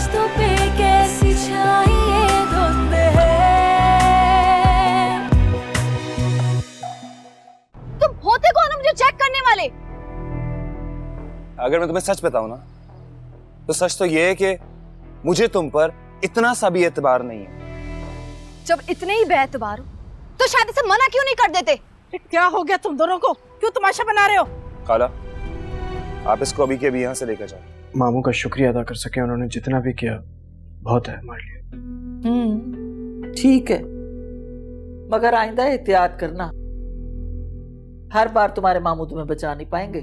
रिश्तों पे कैसी छाई ये धुंध है। तुम होते कौन हो मुझे चेक करने वाले? अगर मैं तुम्हें सच बताऊं ना, तो सच तो ये है कि मुझे तुम पर इतना सा भी एतबार नहीं है। जब इतने ही बेएतबार हो तो शादी से मना क्यों नहीं कर देते? क्या हो गया तुम दोनों को? क्यों तमाशा बना रहे हो? खाला, आप इसको अभी के अभी यहाँ से लेकर जाओ। मामू का शुक्रिया अदा कर सके, उन्होंने जितना भी किया बहुत है हमारे लिए। ठीक है, मगर आइंदा एहतियात करना। हर बार तुम्हारे मामू तुम्हें बचा नहीं पाएंगे।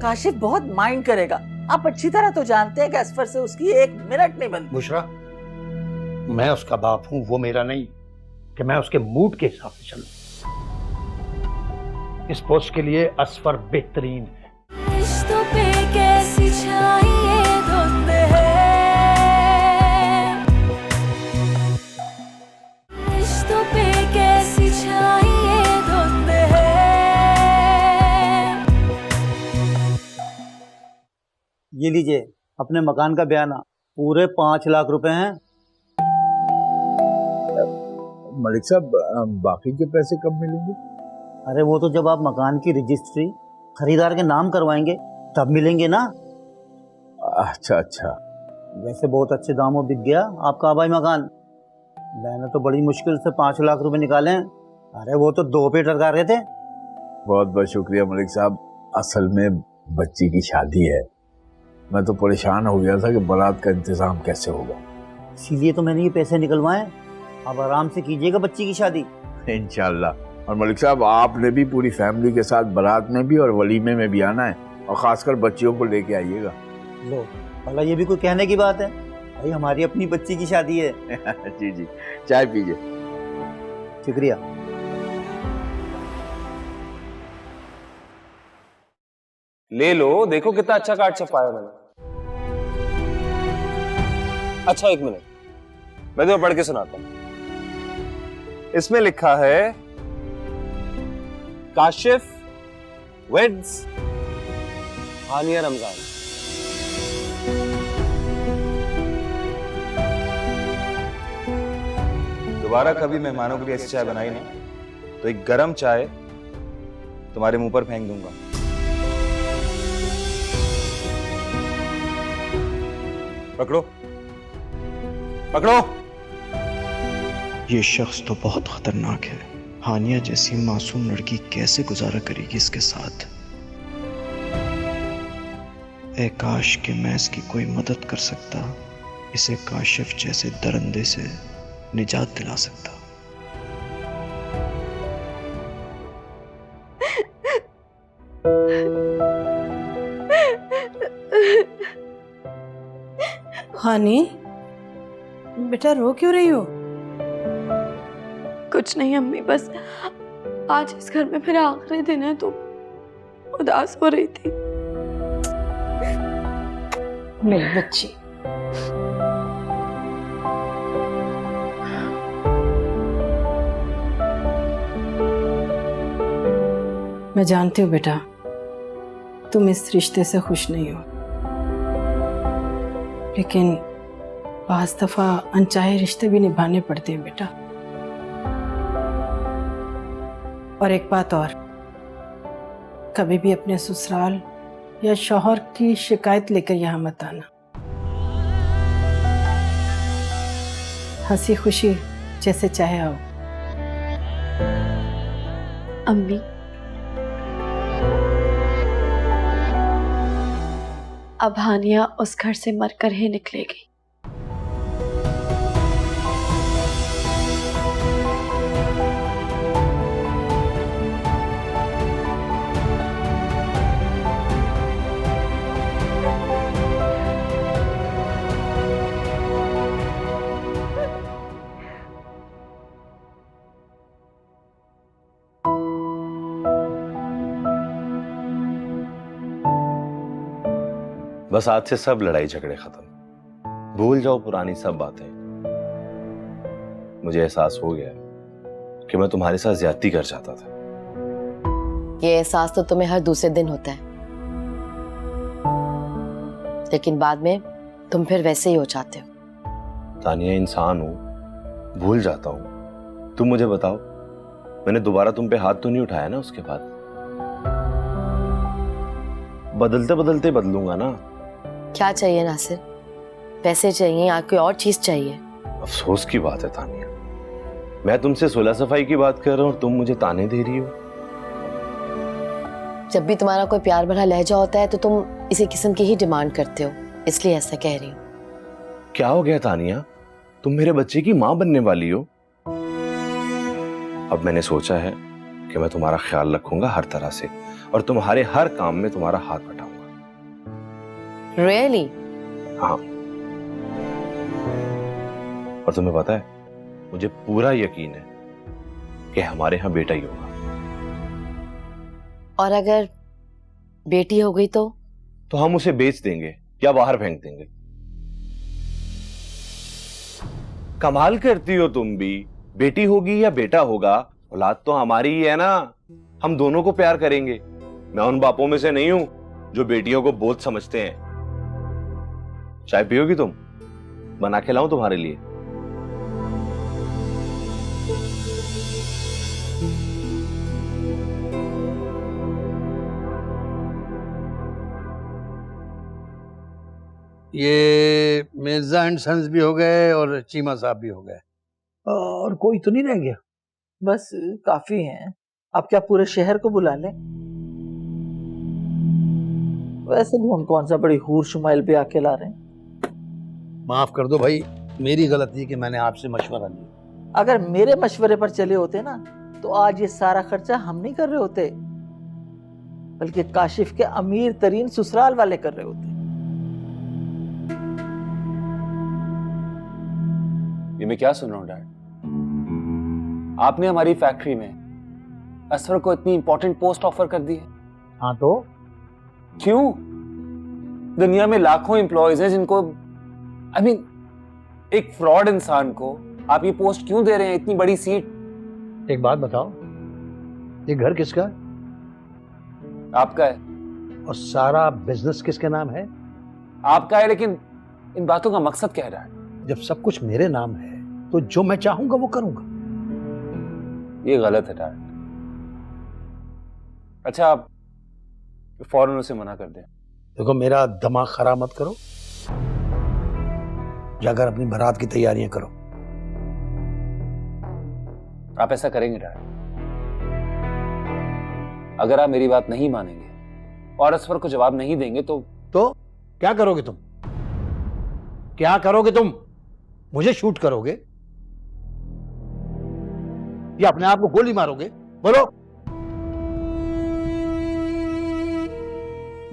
काशिफ बहुत माइंड करेगा। आप अच्छी तरह तो जानते हैं कि असफर से उसकी एक मिनट नहीं बनती। बुशरा, मैं उसका बाप हूं, वो मेरा नहीं कि मैं उसके मूड के हिसाब से चलूं। इस पोस्ट के लिए असफर बेहतरीन है। रिश्तों पे कैसी छाई ये धुंध है। रिश्तों पे कैसी छाई ये धुंध है। ये लीजिए अपने मकान का बयाना, पूरे 5 लाख रुपए हैं। मलिक साहब, बाकी के पैसे कब मिलेंगे? अरे वो तो जब आप मकान की रजिस्ट्री खरीदार के नाम करवाएंगे तब मिलेंगे ना। अच्छा अच्छा। वैसे बहुत अच्छे दामों बिक गया आपका आबाई मकान। मैंने तो बड़ी मुश्किल से 5 लाख रुपए निकाले हैं। अरे वो तो 2 पे टरका रहे थे। बहुत बहुत शुक्रिया मलिक साहब। असल में बच्ची की शादी है, मैं तो परेशान हो गया था कि बारात का इंतजाम कैसे होगा, इसीलिए तो मैंने ये पैसे निकलवाए। अब आराम से कीजिएगा बच्ची की शादी इंशाल्लाह। और मलिक साहब, आपने भी पूरी फैमिली के साथ बारात में भी और वलीमे में भी आना है, और खासकर बच्चियों को लेके आइएगा। लो भला ये भी कोई कहने की बात है? भाई हमारी अपनी बच्ची की शादी है। जी जी, चाय पीजिए। शुक्रिया। ले लो, देखो कितना अच्छा कार्ड छपाया मैंने। अच्छा एक मिनट, मैं तुम्हें पढ़ के सुनाता हूं। इसमें लिखा है काशिफ वेड्स हानिया रमजान। दोबारा कभी मेहमानों के लिए ऐसी चाय बनाई ना, तो एक गरम चाय तुम्हारे मुंह पर फेंक दूंगा। पकड़ो पकड़ो। ये शख्स तो बहुत खतरनाक है। हानिया जैसी मासूम लड़की कैसे गुजारा करेगी इसके साथ? ए काश कि मैं इसकी कोई मदद कर सकता, इसे काशिफ जैसे दरिंदे से निजात दिला सकता। हानी बेटा, रो क्यों रही हो? कुछ नहीं अम्मी, बस आज इस घर में मेरा आखिरी दिन है तो उदास हो रही थी। मेरी बच्ची, मैं जानती हूँ बेटा तुम इस रिश्ते से खुश नहीं हो, लेकिन बाज़ दफा अनचाहे रिश्ते भी निभाने पड़ते हैं बेटा। और एक बात और, कभी भी अपने ससुराल या शौहर की शिकायत लेकर यहाँ मत आना। हंसी खुशी जैसे चाहे आओ। अम्मी, अब हानिया उस घर से मरकर ही निकलेगी। बस आज से सब लड़ाई झगड़े खत्म, भूल जाओ पुरानी सब बातें। मुझे एहसास हो गया कि मैं तुम्हारे साथ ज्यादती कर चाहता था। ये एहसास तो तुम्हें हर दूसरे दिन होता है, लेकिन बाद में तुम फिर वैसे ही हो जाते हो। तानिया, इंसान हूं, भूल जाता हूं। तुम मुझे बताओ, मैंने दोबारा तुम पे हाथ तो नहीं उठाया ना उसके बाद? बदलते बदलते बदलूंगा ना। क्या चाहिए नासिर? पैसे चाहिए या कोई और चीज चाहिए? अफसोस की बात है तानिया, मैं तुमसे सुलह सफाई की बात कर रहा हूं और तुम मुझे ताने दे रही हो। जब भी तुम्हारा कोई प्यार भरा लहजा होता है तो तुम इसी किस्म की ही डिमांड करते हो, इसलिए ऐसा कह रही हूँ। क्या हो गया तानिया, तुम मेरे बच्चे की माँ बनने वाली हो। अब मैंने सोचा है कि मैं तुम्हारा ख्याल रखूंगा हर तरह से और तुम्हारे हर काम में तुम्हारा हाथ बटाऊंगा। Really? हाँ, और तुम्हें पता है, मुझे पूरा यकीन है कि हमारे यहाँ बेटा ही होगा। और अगर बेटी हो गई तो हम उसे बेच देंगे या बाहर फेंक देंगे। कमाल करती हो तुम भी। बेटी होगी या बेटा होगा, औलाद तो हमारी ही है ना। हम दोनों को प्यार करेंगे। मैं उन बापों में से नहीं हूं जो बेटियों को बोझ समझते हैं। चाय पियोगी तुम? बना के लाऊं तुम्हारे लिए? ये मिर्जा एंड सन्स भी हो गए और चीमा साहब भी हो गए, और कोई तो नहीं रह गया? बस काफी हैं। आप क्या पूरे शहर को बुला लें? वैसे भी हम कौन सा बड़ी हूर शुमाइल पे आके ला रहे हैं। माफ कर दो भाई, मेरी गलती कि मैंने आपसे मशवरा लिया। अगर मेरे मशवरे पर चले होते ना तो आज ये सारा खर्चा हम नहीं कर रहे होते, बल्कि काशिफ के अमीर तरीन ससुराल वाले कर रहे होते। ये मैं क्या सुन रहा हूँ डैड? आपने हमारी फैक्ट्री में असफर को इतनी इंपॉर्टेंट पोस्ट ऑफर कर दी है। हाँ तो क्यों? दुनिया में लाखों एम्प्लॉयज हैं जिनको आई मीन एक फ्रॉड इंसान को आप ये पोस्ट क्यों दे रहे हैं, इतनी बड़ी सीट? एक बात बताओ, ये घर किसका है? आपका है। और सारा बिजनेस किसके नाम है? आपका है, लेकिन इन बातों का मकसद क्या है डैड? जब सब कुछ मेरे नाम है तो जो मैं चाहूंगा वो करूंगा। ये गलत है डैड। अच्छा, आप फौरन उसे मना कर दें। देखो, मेरा दिमाग खराब मत करो, जाकर अपनी बारात की तैयारियां करो। आप ऐसा करेंगे डैड? अगर आप मेरी बात नहीं मानेंगे और असफर को जवाब नहीं देंगे तो क्या करोगे तुम? क्या करोगे तुम? मुझे शूट करोगे या अपने आप को गोली मारोगे? बोलो।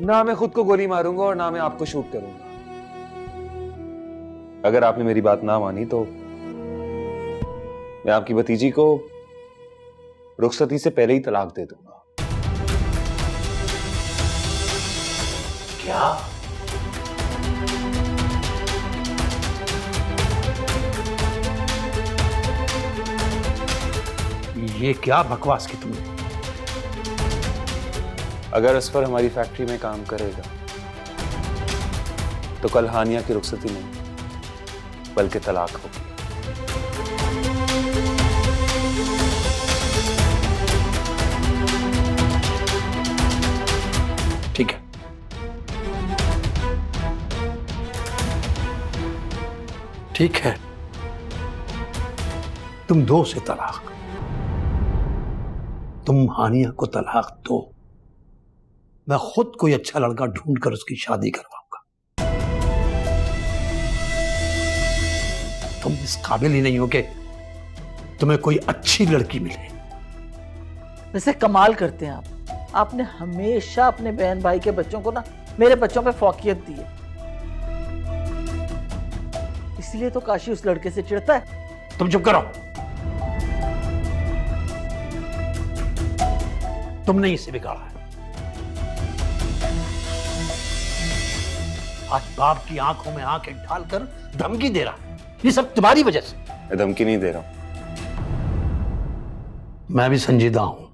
ना मैं खुद को गोली मारूंगा और ना मैं आपको शूट करूंगा। अगर आपने मेरी बात ना मानी तो मैं आपकी भतीजी को रुखसती से पहले ही तलाक दे दूंगा। क्या? ये क्या बकवास की तुमने? अगर असफर हमारी फैक्ट्री में काम करेगा तो कल हानिया की रुखसती नहीं बल्कि तलाक होगी। ठीक है, ठीक है, तुम दो से तलाक। तुम हानिया को तलाक दो, मैं खुद कोई अच्छा लड़का ढूंढकर उसकी शादी करवाऊंगा। तुम इस काबिल ही नहीं हो कि तुम्हें कोई अच्छी लड़की मिले। वैसे कमाल करते हैं आप। आपने हमेशा अपने बहन भाई के बच्चों को ना मेरे बच्चों पे फौकियत दी है, इसलिए तो काशी उस लड़के से चिढ़ता है। तुम चुप करो। तुमने इसे बिगाड़ा है। आज बाप की आंखों में आंखें डालकर धमकी दे रहा है। ये सब तुम्हारी वजह से। मैं धमकी नहीं दे रहा हूं। मैं भी संजीदा हूं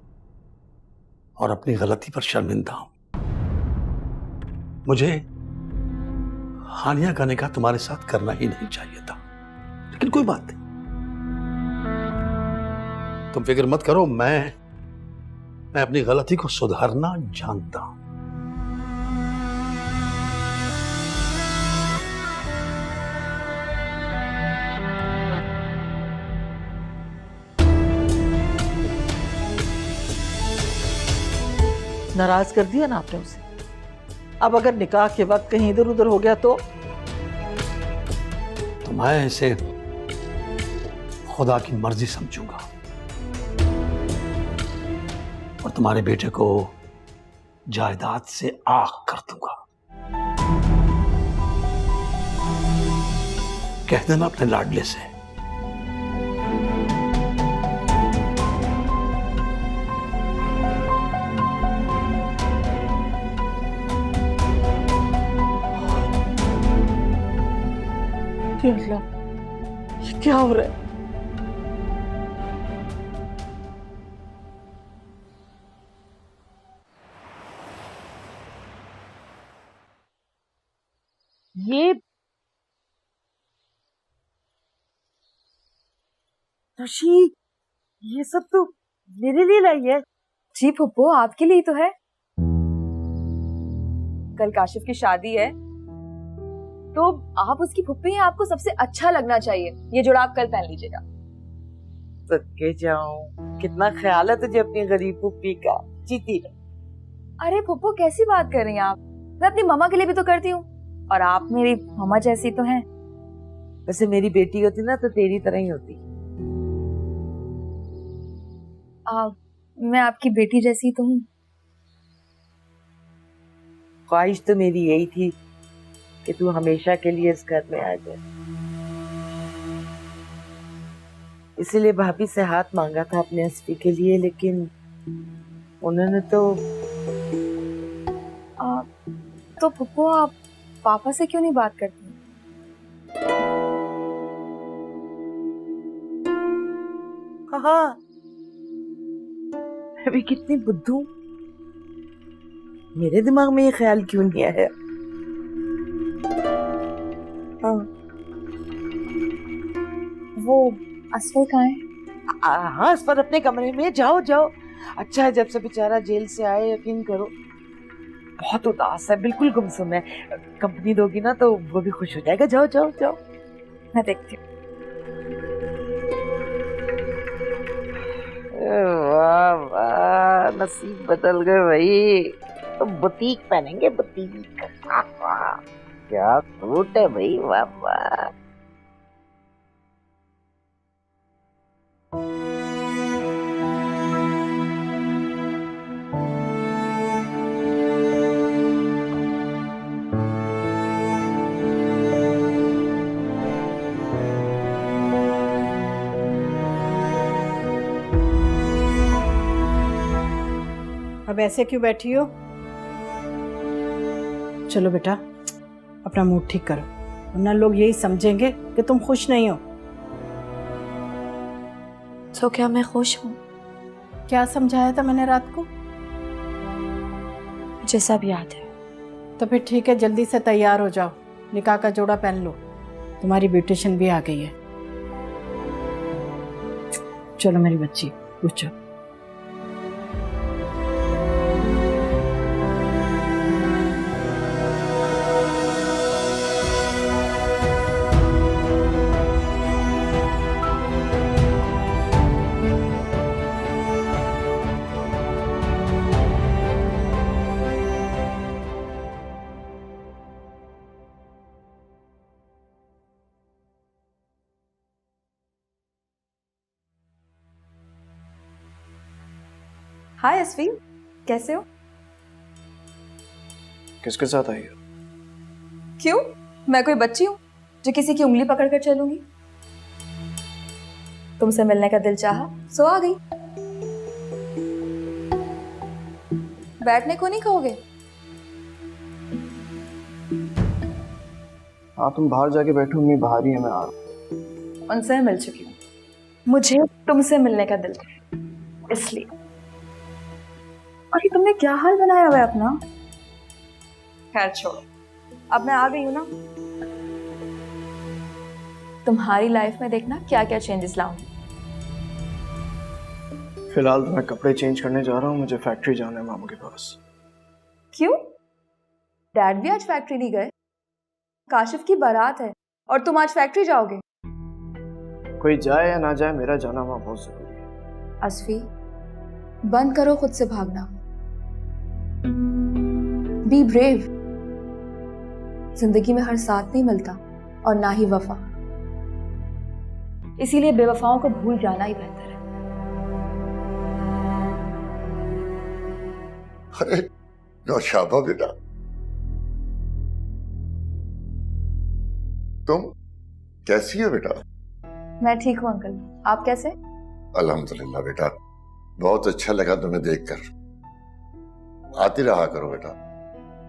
और अपनी गलती पर शर्मिंदा हूं। मुझे हानिया का निकाह तुम्हारे साथ करना ही नहीं चाहिए था, लेकिन कोई बात नहीं, तुम फिक्र मत करो, मैं अपनी गलती को सुधारना जानता हूं। नाराज कर दिया ना आपने उसे। अब अगर निकाह के वक्त कहीं इधर उधर हो गया तो मैं इसे खुदा की मर्जी समझूंगा और तुम्हारे बेटे को जायदाद से आग कर दूंगा। कह देना अपने लाडले से ये क्या हो रहा है? ये ऋषि, ये सब तो मेरे लिए लाई है। जी फुप्पो, आपके लिए तो है। कल काशिफ की शादी है तो आप उसकी फुप्पी हैं, आपको सबसे अच्छा लगना चाहिए। ये जोड़ा आप कल पहन लीजिएगा। सदके जाऊं, कितना ख्याल है तुझे अपनी गरीब फुप्पी का। जीती रहे। अरे फुप्पो, कैसी बात कर रही हैं आप? मैं अपनी मम्मा के लिए भी तो करती हूँ, और आप मेरी मम्मा जैसी तो हैं। वैसे मेरी बेटी होती ना तो तेरी तरह ही होती। मैं आपकी बेटी जैसी तो हूँ। ख्वाहिश तो मेरी यही थी कि तू हमेशा के लिए इस घर में आ जाए। इसीलिए भाभी से हाथ मांगा था अपने अस्फी के लिए, लेकिन उन्होंने तो फुप्पो, आप पापा से क्यों नहीं बात करती? हाँ, अभी कितनी बुद्धू, मेरे दिमाग में ये ख्याल क्यों नहीं आया? हाँ, वो असफर कहाँ है? हाँ, असफर अपने कमरे में। जाओ जाओ। अच्छा है, जब से बेचारा जेल से आए, यकीन करो बहुत उदास है, बिल्कुल गुमसुम है। कंपनी दोगी ना तो वो भी खुश हो जाएगा। जाओ जाओ जाओ, मैं देखती हूँ। वाह वाह, नसीब बदल गए भाई। तो बुटीक पहनेंगे, बुटीक। क्या सूट है भाई, वाह वाह। अब ऐसे क्यों बैठी हो? चलो बेटा, अपना मूड ठीक करो, वरना लोग यही समझेंगे कि तुम खुश नहीं हो। तो क्या मैं खुश हूँ? क्या समझाया था मैंने रात को? मुझे सब याद है। तो फिर ठीक है, जल्दी से तैयार हो जाओ, निकाह का जोड़ा पहन लो, तुम्हारी ब्यूटिशियन भी आ गई है। चलो मेरी बच्ची, पूछो। हाय अस्फी, कैसे हो? किसके साथ आई हो? क्यों, मैं कोई बच्ची हूँ जो किसी की उंगली पकड़कर चलूंगी? तुमसे मिलने का दिल चाहा, सो आ गई। बैठने को नहीं कहोगे? हाँ, तुम बाहर जाके बैठो, मैं बाहर ही है, मैं आ रहा हूँ। उनसे मिल चुकी हूँ, मुझे तुमसे मिलने का दिल था, इसलिए। अरे तुमने क्या हाल बनाया हुआ है अपना? खैर छोड़ो, अब मैं आ गई हूँ ना, तुम्हारी लाइफ में देखना क्या क्या चेंजेस लाऊंगी। फिलहाल तो मैं कपड़े चेंज करने जा रहा हूँ, मुझे फैक्ट्री जाना है मामू के पास। क्यों? डैड भी आज फैक्ट्री नहीं गए? काशिफ की बारात है और तुम आज फैक्ट्री जाओगे? कोई जाए या ना जाए, मेरा जाना वहाँ बहुत जरूरी है। असफी, बंद करो खुद से भागना। Be brave. जिंदगी में हर साथ नहीं मिलता और ना ही वफा, इसीलिए बेवफाओं को भूल जाना ही बेहतर है। अरे नौशाबा बेटा, तुम कैसी हो बेटा? मैं ठीक हूँ अंकल, आप कैसे? अल्हम्दुलिल्लाह बेटा, बहुत अच्छा लगा तुम्हें देखकर। आती रहा करो बेटा।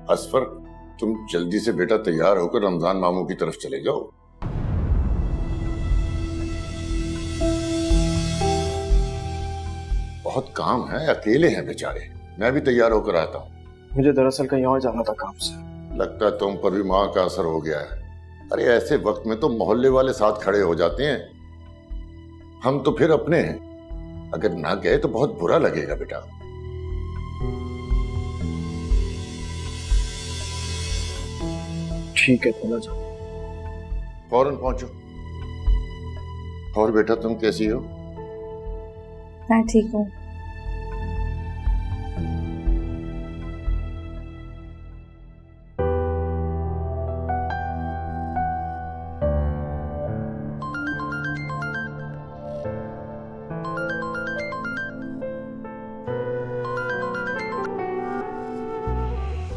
असफर, तुम जल्दी से बेटा तैयार होकर रमजान मामू की तरफ चले जाओ। बहुत काम है, अकेले हैं बेचारे। मैं भी तैयार होकर आता हूँ। मुझे दरअसल कहीं और जाना था काम से। लगता है तुम पर भी माँ का असर हो गया है। अरे ऐसे वक्त में तो मोहल्ले वाले साथ खड़े हो जाते हैं, हम तो फिर अपने हैं। अगर ना गए तो बहुत बुरा लगेगा बेटा। ठीक है, चला जाओ। फौरन पहुंचो। और बेटा तुम कैसी हो? मैं ठीक हूँ।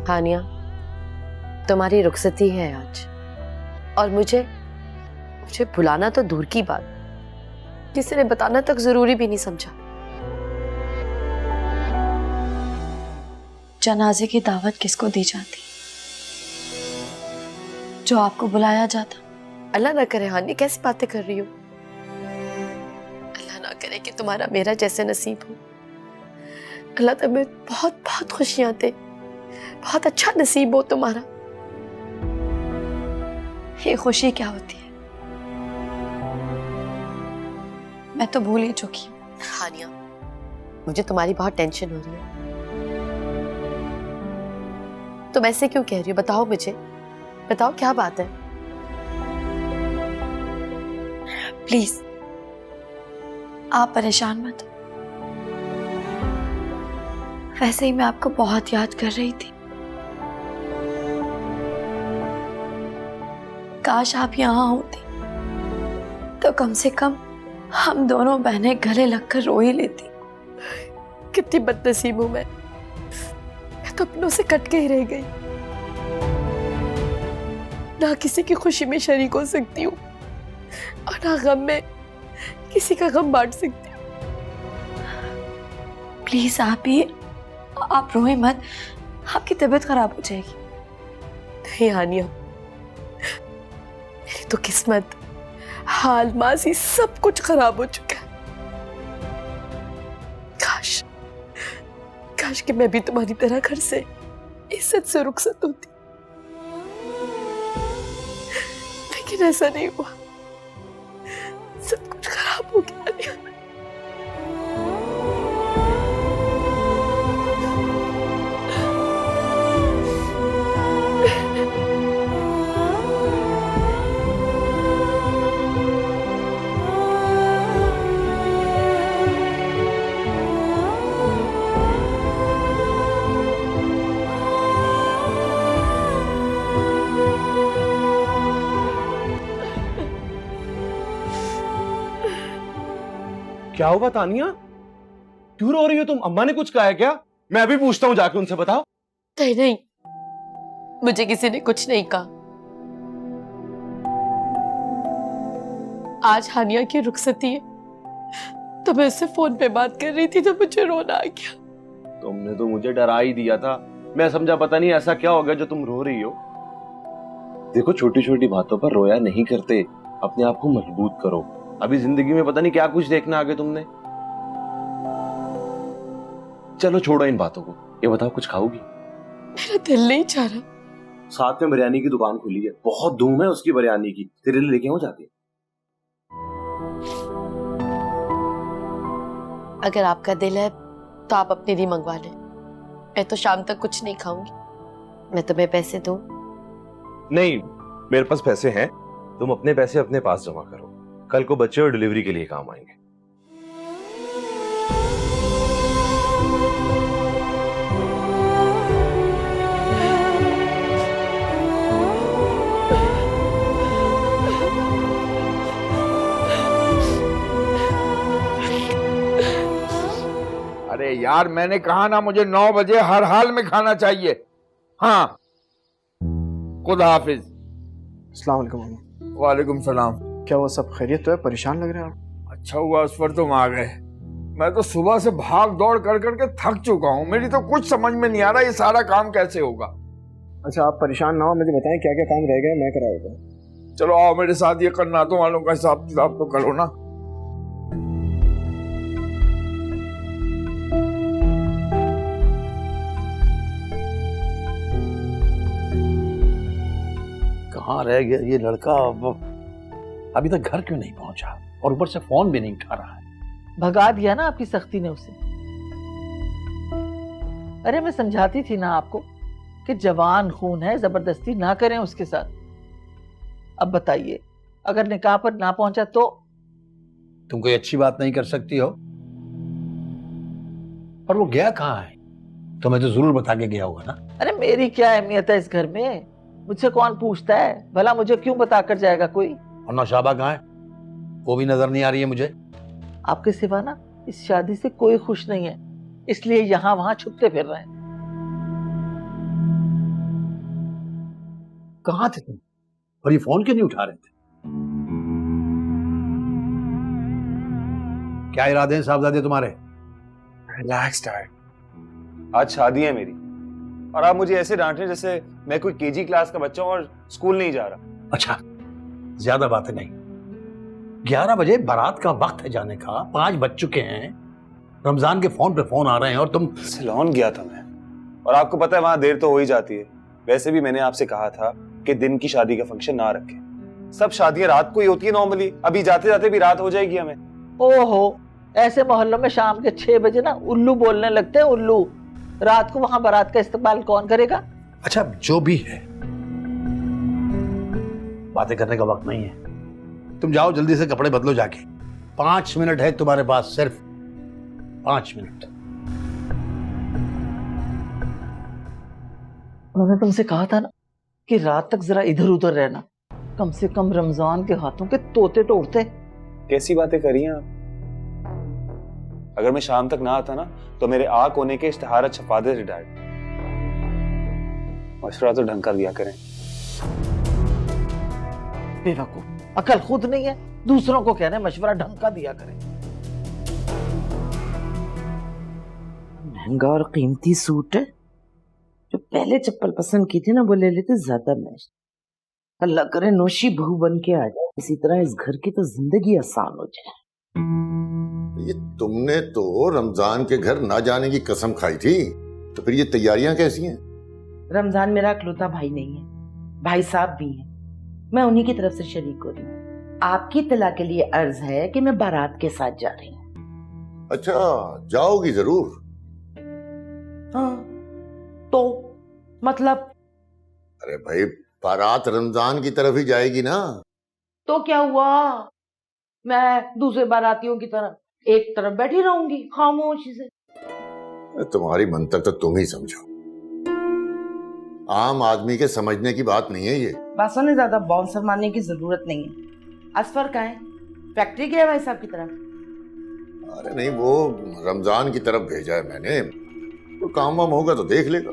हानिया, तुम्हारी रुखसती है आज, और मुझे बुलाना तो दूर की बात, किसी ने बताना तक जरूरी भी नहीं समझा। जनाजे की दावत किसको दी जाती? जो आपको बुलाया जाता। अल्लाह ना करे हानि, कैसी बातें कर रही हो? अल्लाह ना करे कि तुम्हारा मेरा जैसे नसीब हो। अल्लाह तुम्हें बहुत बहुत खुशियां दे, बहुत अच्छा नसीब हो तुम्हारा। ये खुशी क्या होती है? मैं तो भूल ही चुकी हूँ। हानिया, मुझे तुम्हारी बहुत टेंशन हो रही है। तुम ऐसे क्यों कह रही हो? बताओ मुझे, बताओ क्या बात है? प्लीज आप परेशान मत हो। वैसे ही मैं आपको बहुत याद कर रही थी। काश आप यहाँ होती तो कम से कम हम दोनों बहनें गले लगकर रो ही लेती। कितनी बदनसीब हूं मैं तो अपनों से कट के ही रह गई। ना किसी की खुशी में शरीक हो सकती हूँ और ना गम में किसी का गम बांट सकती हूँ। प्लीज आप रोए मत, आपकी तबीयत खराब हो जाएगी। नहीं हानिया, मेरी तो किस्मत, हाल, माजी सब कुछ खराब हो चुका है। काश कि मैं भी तुम्हारी तरह घर से इज्जत से रुखसत होती, लेकिन ऐसा नहीं हुआ। सब कुछ खराब हो गया। क्या हुआ तानिया? क्यों रो रही हो तुम? अम्मा ने कुछ कहा है क्या? मैं अभी पूछता हूँ जाके उनसे, बताओ। नहीं नहीं, मुझे किसी ने कुछ नहीं कहा। आज हानिया की रुखसती है तो मैं उससे फोन पे बात कर रही थी तो मुझे रोना आ गया। तुमने तो मुझे डरा ही दिया था। मैं समझा पता नहीं ऐसा क्या हो गया जो तुम रो रही हो। देखो, छोटी छोटी बातों पर रोया नहीं करते, अपने आप को मजबूत करो। अभी जिंदगी में पता नहीं क्या कुछ देखना आगे तुमने। चलो छोड़ो इन बातों को, ये बताओ कुछ खाओगी? मेरा दिल नहीं चाह रहा। साथ में बिरयानी की दुकान खुली है, बहुत धूम है उसकी बिरयानी की, तेरे लिए लेके आऊं जाके? अगर आपका दिल है तो आप अपने लिए मंगवा लें। मैं तो शाम तक कुछ नहीं खाऊंगी। मैं तुम्हें पैसे दूं? नहीं, मेरे पास पैसे हैं। तुम अपने पैसे अपने पास जमा करो, कल को बच्चे और डिलीवरी के लिए काम आएंगे। अरे यार, मैंने कहा ना, मुझे 9 बजे हर हाल में खाना चाहिए। हाँ, खुदा हाफिज। अस्सलाम वालेकुम मामा। वालेकुम सलाम। क्या वो सब खैरियत तो है? परेशान लग रहे हैं आप। अच्छा हुआ उस पर तुम आ गए। मैं तो सुबह से भाग दौड़ कर करके थक चुका हूँ। मेरी तो कुछ समझ में नहीं आ रहा ये सारा काम कैसे होगा। अच्छा, आप परेशान ना हो, मुझे बताएं क्या क्या काम रह गए, मैं कराऊंगा। चलो आओ मेरे साथ, ये करनातों वालों का हिसाब किताब तो करो ना। कहाँ रह गया ये लड़का? अभी तक घर क्यों नहीं पहुंचा? और ऊपर से फोन भी नहीं उठा रहा है। भगा दिया ना आपकी सख्ती ने उसे। अरे मैं समझाती थी ना आपको कि जवान खून है, जबरदस्ती ना करें उसके साथ। अब बताइए, अगर निकाह पर ना पहुंचा तो? तुम कोई अच्छी बात नहीं कर सकती हो। पर वो गया कहाँ है? तुम्हें तो जरूर बता के गया होगा ना। अरे मेरी क्या अहमियत है इस घर में? मुझसे कौन पूछता है भला? मुझे क्यों बता कर जाएगा कोई? और नौशाबा कहाँ है? वो भी नजर नहीं आ रही है मुझे। आपके सिवा ना इस शादी से कोई खुश नहीं है, इसलिए यहाँ वहां छुपते फिर रहे हैं। कहाँ थे तुम? और ये फोन क्यों नहीं उठा रहे थे? क्या इरादे हैं साहबजादे तुम्हारे? रिलैक्स डैड, आज शादी है मेरी और आप मुझे ऐसे डांट रहे हैं जैसे मैं कोई केजी क्लास का बच्चा हूं और स्कूल नहीं जा रहा। अच्छा, ज्यादा बातें नहीं। 11 बजे बारात का वक्त है जाने का, 5 बज चुके हैं। रमजान के फोन पे फोन आ रहे हैं और तुम। सिलोन गया था मैं, और आपको पता है वहां देर तो हो ही जाती है। वैसे भी मैंने आपसे कहा था कि दिन की शादी का फंक्शन ना रखें। सब शादियां रात को ही होती है नॉर्मली, अभी जाते जाते भी रात हो जाएगी हमें। ओहो, ऐसे मोहल्लों में शाम के 6 बजे ना उल्लू बोलने लगते हैं, उल्लू। रात को वहां बारात का इस्तेमाल कौन करेगा? अच्छा, जो भी है, बातें करने का वक्त नहीं है। तुम जाओ जल्दी से कपड़े बदलो जाके। 5 मिनट है तुम्हारे पास, सिर्फ 5 मिनट। मैंने तुमसे कहा था ना कि रात तक जरा इधर उधर रहना, कम से कम रमजान के हाथों के तोते तो उड़ते। कैसी बातें करी हैं आप? अगर मैं शाम तक ना आता ना तो मेरे आंख होने के इश्तिहार छपा देते डैड। मशवरा तो ढंग का दिया करें। बेवकूफ, अकल खुद नहीं है, दूसरों को कहने मशवरा ढंग का दिया करें। महंगा और कीमती सूट है, जो पहले चप्पल पसंद की थी ना वो ले लेते ज्यादा मैच। अल्लाह करे नौशी बहू बन के आ जाए, इसी तरह इस घर की तो जिंदगी आसान हो जाए। ये तुमने तो रमजान के घर ना जाने की कसम खाई थी, तो फिर ये तैयारियां कैसी हैं? रमजान मेरा अकलौता भाई नहीं है, भाई साहब भी हैं। मैं उन्हीं की तरफ से शरीक हो रही हूँ। आपकी तला के लिए अर्ज है कि मैं बारात के साथ जा रही हूँ। अच्छा, जाओगी जरूर? हाँ, तो मतलब? अरे भाई, बारात रमजान की तरफ ही जाएगी ना। तो क्या हुआ, मैं दूसरे बारातियों की तरह एक तरफ बैठी रहूंगी खामोशी से? तुम्हारी मंतक तो तुम ही समझो, आम आदमी के समझने की बात नहीं है ये। बासों ने ज्यादा बाउंसर मारने की जरूरत नहीं है। असफर कहाँ है? फैक्ट्री गया भाई साहब की तरफ? अरे नहीं, वो रमजान की तरफ भेजा है मैंने, तो काम वाम होगा तो देख लेगा।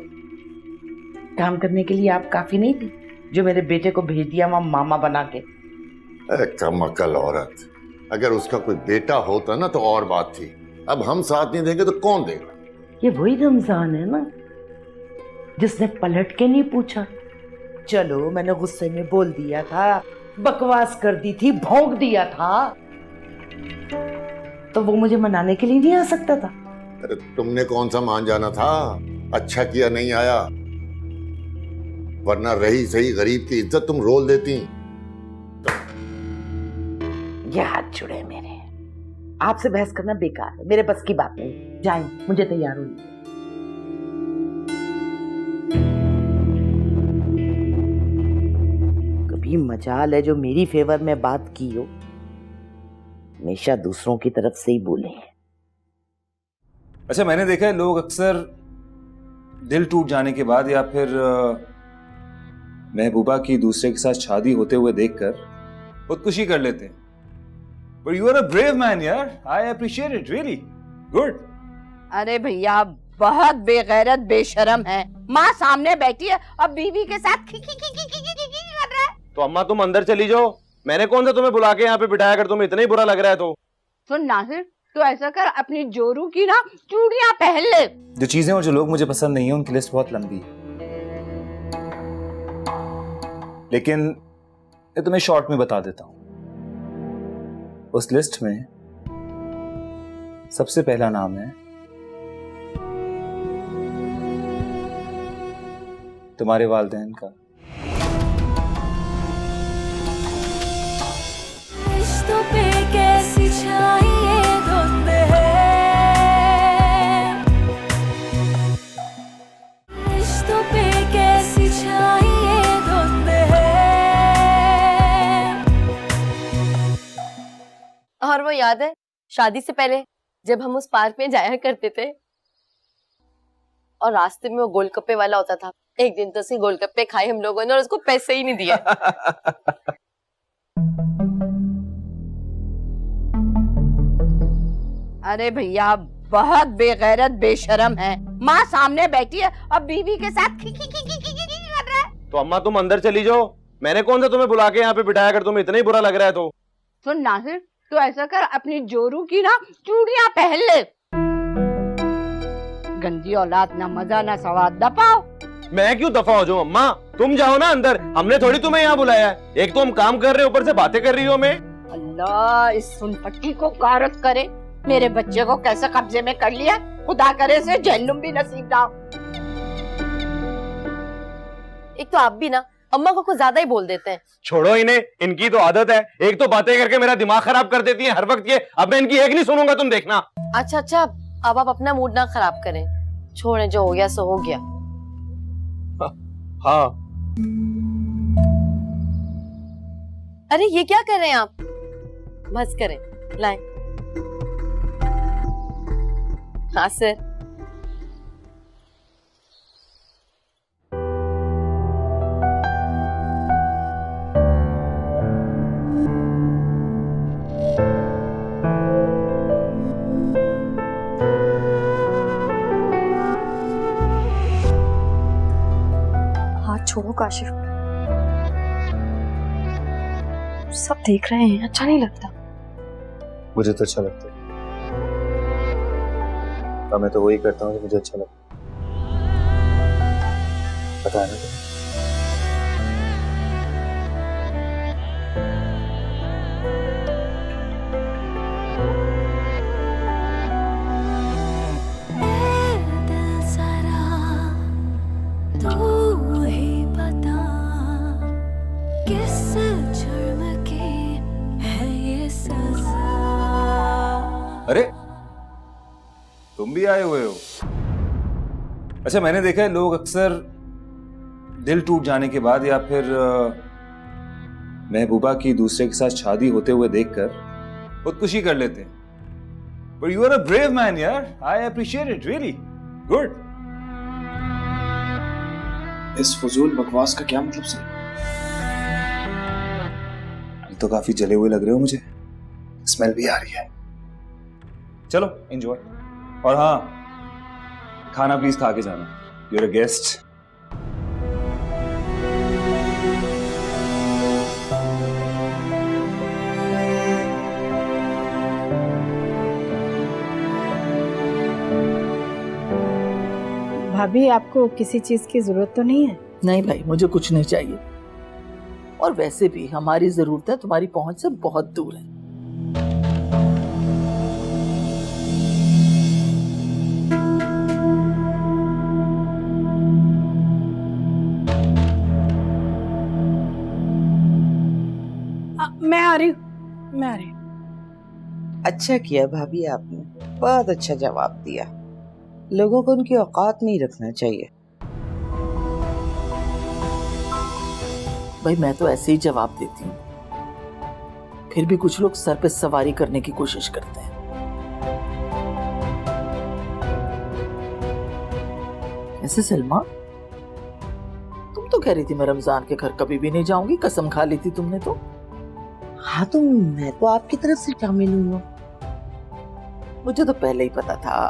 काम करने के लिए आप काफी नहीं थी जो मेरे बेटे को भेज दिया वहां मामा बना के? कम अकल औरत, अगर उसका कोई बेटा होता ना तो और बात थी। अब हम साथ नहीं देंगे तो कौन देगा? ये वही रमजान है ना जिसने पलट के नहीं पूछा। चलो, मैंने गुस्से में बोल दिया था, बकवास कर दी थी, भौंक दिया था, तो वो मुझे मनाने के लिए नहीं आ सकता था? अरे तुमने कौन सा मान जाना था? अच्छा किया नहीं आया, वरना रही सही गरीब की इज्जत तुम रोल देती। ये हाथ जुड़े मेरे, आपसे बहस करना बेकार है, मेरे बस की बात नहीं। जाएं, मुझे तैयार होइए। कभी मजाल है जो मेरी फेवर में बात की हो, हमेशा दूसरों की तरफ से ही बोले। अच्छा, मैंने देखा है लोग अक्सर दिल टूट जाने के बाद या फिर महबूबा की दूसरे के साथ शादी होते हुए देखकर खुदकुशी कर लेते हैं। But you are a brave man, यार। I appreciate it, really. Good. अरे भैया बहुत बेगैरत बेशरम है। माँ सामने बैठी है और बीवी के साथ खी खी खी खी खी खी खी कर रहा है। तो अम्मा तुम अंदर चली जाओ, मैंने कौन सा तुम्हें बुला के यहाँ पे बिठाया कर तुम्हें इतना ही बुरा लग रहा है तो। सुन नासिर, तो ऐसा कर अपनी जोरू की ना चूड़ियां पहन ले। जो चीजें और जो लोग मुझे पसंद नहीं है उनकी लिस्ट बहुत लंबी है, लेकिन ये तुम्हें शॉर्ट में बता देता हूं। उस लिस्ट में सबसे पहला नाम है तुम्हारे वालिदैन का। रिश्तों पे कैसी छाई ये धुंध है, रिश्तों पे कैसी छाई ये धुंध है। और वो याद है शादी से पहले जब हम उस पार्क में जाया करते थे और रास्ते में वो गोलगप्पे वाला होता था, एक दिन तो उसके गोलगप्पे खाए हम लोगों ने और उसको पैसे ही नहीं दिए। अरे भैया बहुत बेगैरत बेशरम है। माँ सामने बैठी है और बीवी के साथ खी खी खी खी खी खी कर रहा है। तो अम्मा तुम अंदर चली जाओ, मैंने कौन सा तुम्हें बुला के यहाँ पे बिठाया कर तुम्हें इतना ही बुरा लग रहा है तो। सुन नासिर, तो ऐसा कर अपनी जोरू की ना चूड़ियां पहन ले। गंदी औलाद, ना मजा ना स्वाद, दफाओ। मैं क्यों दफा हो जाऊं अम्मा, तुम जाओ ना अंदर, हमने थोड़ी तुम्हें यहाँ बुलाया है। एक तो हम काम कर रहे हैं, ऊपर से बातें कर रही हो। मैं अल्लाह इस सुनपट्टी को कारत करे, मेरे बच्चे को कैसे कब्जे में कर लिया। खुदा करे से जहन्नुम भी नसीब ना हो। एक तो आप भी ना अम्मा को कुछ ज्यादा ही बोल देते हैं। छोड़ो इन्हें, इनकी तो आदत है, एक तो बातें करके मेरा दिमाग खराब कर देती है हर वक्त ये। अब मैं इनकी एक नहीं सुनूंगा, तुम देखना। अच्छा अच्छा, अब आप अपना मूड ना खराब करें, छोड़ें, जो हो गया सो हो गया। हाँ। अरे ये क्या कर रहे हैं आप, बस करें, लाएं। हाँ सर। छोड़ो काशिफ, सब देख रहे हैं, अच्छा नहीं लगता। मुझे तो अच्छा लगता है, मैं तो वही करता हूँ जो मुझे अच्छा लगता है, पता है ना। अरे तुम भी आए हुए हो। अच्छा, मैंने देखा है लोग अक्सर दिल टूट जाने के बाद या फिर महबूबा की दूसरे के साथ शादी होते हुए देखकर खुदकुशी कर लेते हैं। But you are a brave man, यार। I appreciate it, really. Good. इस फजूल बकवास का क्या मतलब सर? तो काफी जले हुए लग रहे हो मुझे, स्मेल भी आ रही है। चलो एंजॉय, और हाँ, खाना प्लीज खा के जाना, यूर अ गेस्ट। भाभी, आपको किसी चीज की जरूरत तो नहीं है? नहीं भाई, मुझे कुछ नहीं चाहिए, और वैसे भी हमारी जरूरतें तुम्हारी पहुंच से बहुत दूर है। मैं आ रही हूँ। अच्छा किया भाभी, आपने बहुत अच्छा जवाब दिया। लोगों को उनकी औकात नहीं रखना चाहिए। भाई मैं तो ऐसे ही जवाब देती हूँ, फिर भी कुछ लोग सर पे सवारी करने की कोशिश करते हैं। ऐसे सलमा, तुम तो कह रही थी मैं रमजान के घर कभी भी नहीं जाऊंगी, कसम खा ली थी तुमने तो। हाँ तो मैं तो आपकी तरफ से शामिल हूँ। मुझे तो पहले ही पता था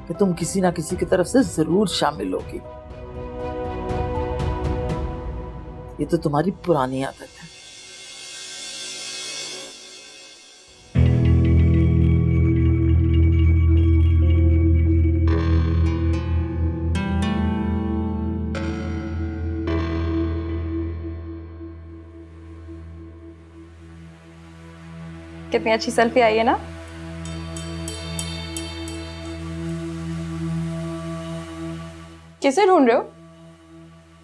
कि तुम किसी ना किसी की तरफ से जरूर शामिल होगी। ये तो तुम्हारी पुरानी आदत है। कितनी अच्छी सेल्फी आई है ना। किसे ढूंढ रहे हो?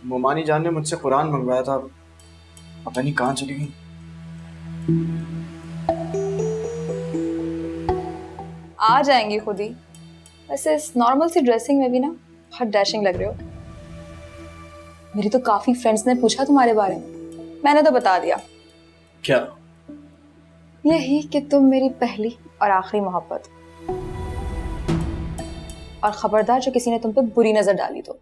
मोमानी जान ने मुझसे कुरान मंगवाया था, पता नहीं कहाँ चली गई। आ जाएंगी खुद ही। वैसे इस नॉर्मल सी ड्रेसिंग में भी ना बहुत डैशिंग लग रहे हो। मेरी तो काफी फ्रेंड्स ने पूछा तुम्हारे बारे में, मैंने तो बता दिया। क्या? यही कि तुम मेरी पहली और आखिरी मोहब्बत। और खबरदार जो किसी ने तुम पे बुरी नजर डाली तो।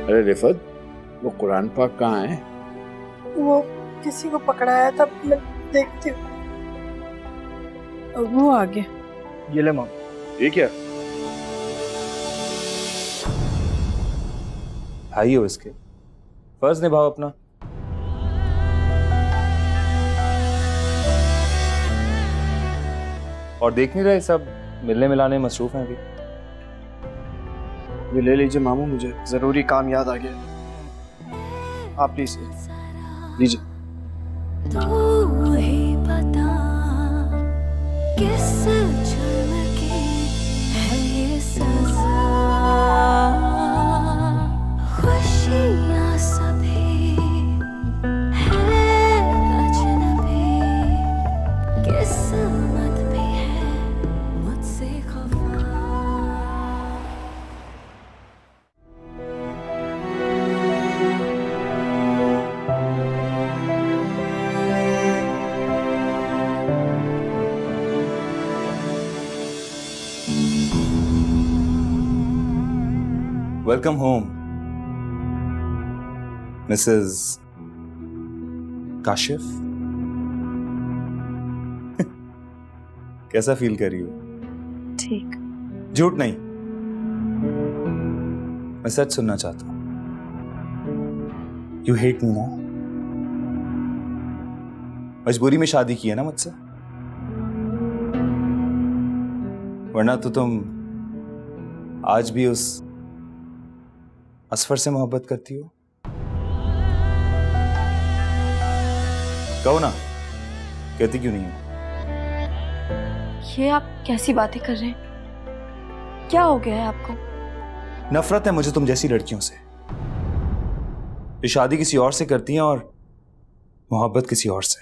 अरे रिफत, वो कुरान पाक कहाँ है? वो किसी को पकड़ाया था, मैं देखती हूँ। वो आ गया। ये ले माँ। ये क्या? भाई हो इसके, फर्ज निभाओ अपना। और देख नहीं रहे सब मिलने मिलाने मसरूफ हैं अभी। ये ले लीजिए मामू, मुझे जरूरी काम याद आ गया। आप प्लीज लीजिए। तू ही बता किस जुर्म की है ये सजा। खुशियाँ सभी है अजनबी, किस्मत भी है मुझसे खफा। Welcome home Mrs Kashif. कैसा फील कर रही हो? ठीक। झूठ नहीं, मैं सच सुनना चाहता हूं। यू हेट मी ना? मजबूरी में शादी की है ना मुझसे, वरना तो तुम आज भी उस असफर से मोहब्बत करती हो। कहो ना, कहती क्यों नहीं हो? ये आप कैसी बातें कर रहे हैं? क्या हो गया है आपको? नफरत है मुझे तुम जैसी लड़कियों से, ये शादी किसी और से करती हैं और मोहब्बत किसी और से।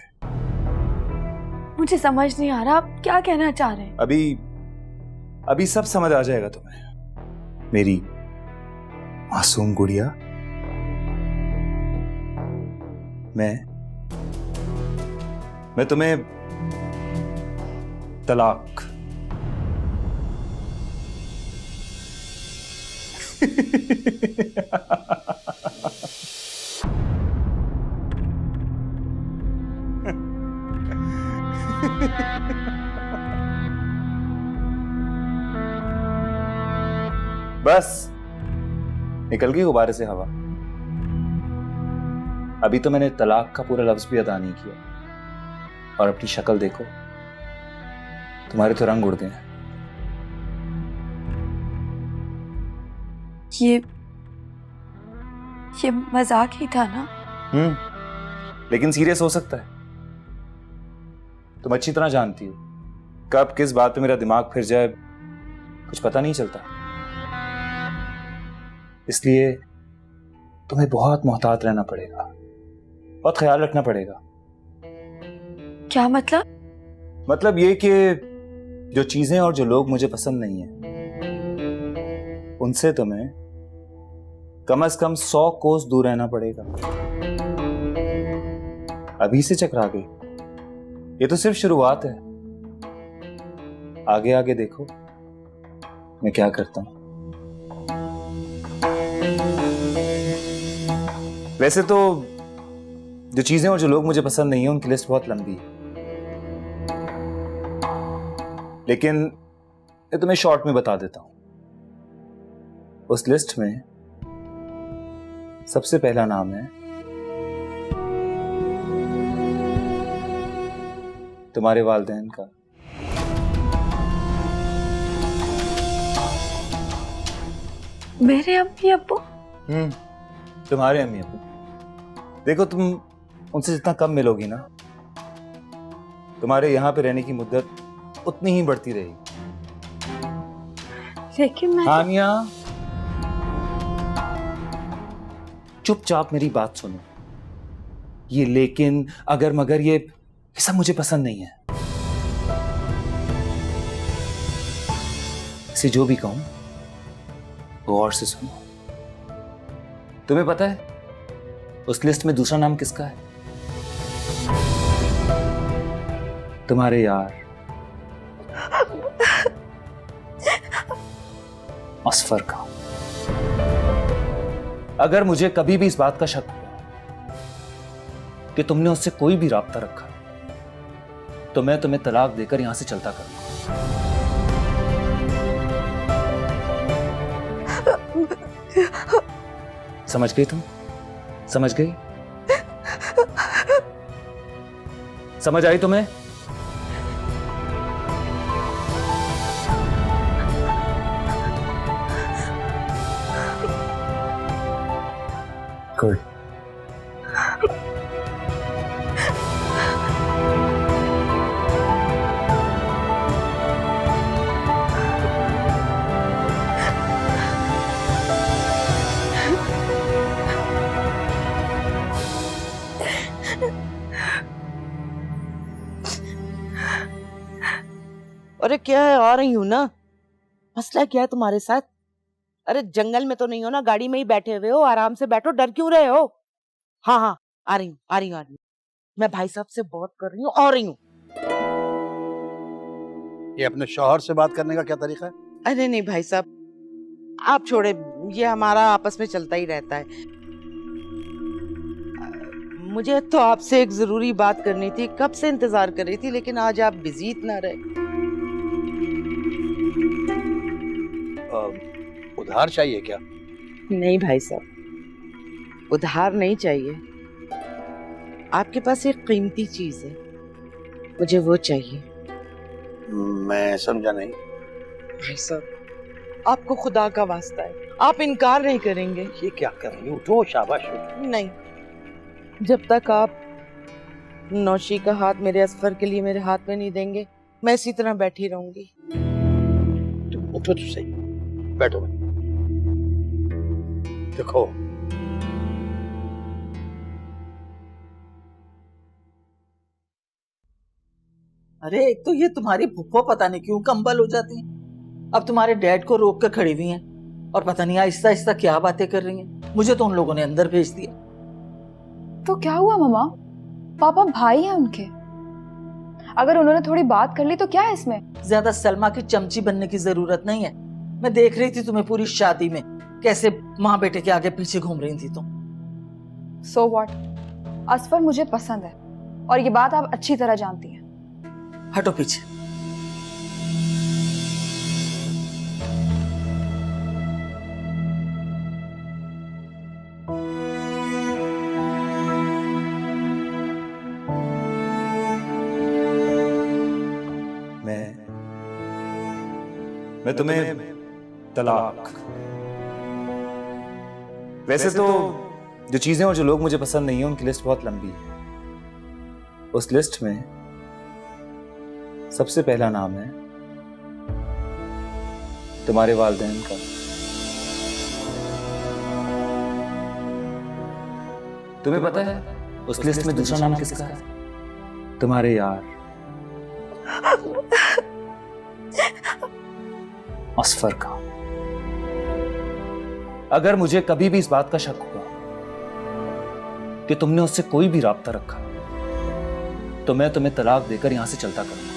मुझे समझ नहीं आ रहा आप क्या कहना चाह रहे हैं। अभी सब समझ आ जाएगा तुम्हें, मेरी मासूम गुड़िया। मैं तुम्हें तलाक बस निकल गई गुब्बारे से हवा। अभी तो मैंने तलाक का पूरा लफ्ज भी अदा नहीं किया, और अपनी शक्ल देखो, तुम्हारे तो रंग उड़ गए। ये मजाक ही था ना? लेकिन सीरियस हो सकता है। तुम अच्छी तरह जानती हो कब किस बात पे मेरा दिमाग फिर जाए कुछ पता नहीं चलता। इसलिए तुम्हें बहुत मोहतात रहना पड़ेगा, बहुत ख्याल रखना पड़ेगा। क्या मतलब? मतलब ये कि जो चीजें और जो लोग मुझे पसंद नहीं है उनसे तुम्हें कम से कम 100 कोस दूर रहना पड़ेगा। अभी से चकरा गई, ये तो सिर्फ शुरुआत है। आगे आगे देखो मैं क्या करता हूं। वैसे तो जो चीजें और जो लोग मुझे पसंद नहीं है उनकी लिस्ट बहुत लंबी है, लेकिन मैं तुम्हें शॉर्ट में बता देता हूं। उस लिस्ट में सबसे पहला नाम है तुम्हारे वालिदैन का। मेरे अम्मी अब्बू? तुम्हारे अम्मी अब्बू। देखो तुम उनसे जितना कम मिलोगी ना, तुम्हारे यहां पे रहने की मुद्दत उतनी ही बढ़ती रहेगी। लेकिन मैं हानिया, चुपचाप मेरी बात सुनो। ये लेकिन अगर मगर ये सब मुझे पसंद नहीं है। इसे जो भी कहूं वो और से सुनो। तुम्हें पता है उस लिस्ट में दूसरा नाम किसका है? तुम्हारे यार असफर का। अगर मुझे कभी भी इस बात का शक हुआ कि तुमने उससे कोई भी राब्ता रखा तो मैं तुम्हें तलाक देकर यहां से चलता करूंगा। समझ गई तुम? समझ गई? समझ आई तुम्हें? गुड। अरे क्या है, आ रही हूँ ना। मसला क्या है तुम्हारे साथ? अरे जंगल में तो नहीं हो ना, गाड़ी में ही बैठे हुए हो, आराम से बैठो, डर क्यों रहे हो? हाँ हाँ, आ रही हूँ आ रही हूँ आ रही हूँ। मैं भाई साहब से बात कर रही हूँ, आ रही हूँ। ये अपने शौहर से बात करने का क्या तरीका है? अरे नहीं भाई साहब, आप छोड़े, ये हमारा आपस में चलता ही रहता है। मुझे तो आपसे एक जरूरी बात करनी थी, कब से इंतजार कर रही थी, लेकिन आज आप बिजी इतना रहे। उधार चाहिए क्या? नहीं भाई साहब, उधार नहीं चाहिए। आपके पास एक कीमती चीज है, मुझे वो चाहिए। मैं समझा नहीं। भाई साहब, आपको खुदा का वास्ता है, आप इनकार नहीं करेंगे? ये क्या कर रही हो? उठो, शाबाश उठो। नहीं, जब तक आप नौशी का हाथ मेरे असफर के लिए मेरे हाथ में नहीं देंगे, मैं इसी तरह बैठी रहूंगी। तुम उठो तो सही, बैठो। देखो, अरे एक तो ये तुम्हारी फुफ्फो पता नहीं क्यों कंबल हो जाती हैं, अब तुम्हारे डैड को रोक कर खड़ी हुई हैं और पता नहीं आहिस्ता आहिस्ता क्या बातें कर रही हैं। मुझे तो उन लोगों ने अंदर भेज दिया। तो क्या हुआ मामा? पापा भाई हैं उनके, अगर उन्होंने थोड़ी बात कर ली तो क्या है इसमें? ज्यादा सलमा की चमची बनने की जरूरत नहीं है। मैं देख रही थी तुम्हें पूरी शादी में कैसे माँ बेटे के आगे पीछे घूम रही थी तुम। So what? असफर मुझे पसंद है और ये बात आप अच्छी तरह जानती हैं। हटो पीछे। मैं तुम्हें तलाक वैसे तो जो चीजें और जो लोग मुझे पसंद नहीं है उनकी लिस्ट बहुत लंबी है। उस लिस्ट में सबसे पहला नाम है तुम्हारे वालिदैन का। तुम्हें पता है उस लिस्ट में दूसरा नाम किसका है? तुम्हारे यार असफर का। अगर मुझे कभी भी इस बात का शक हुआ कि तुमने उससे कोई भी राब्ता रखा तो मैं तुम्हें तलाक देकर यहां से चलता करूंगा।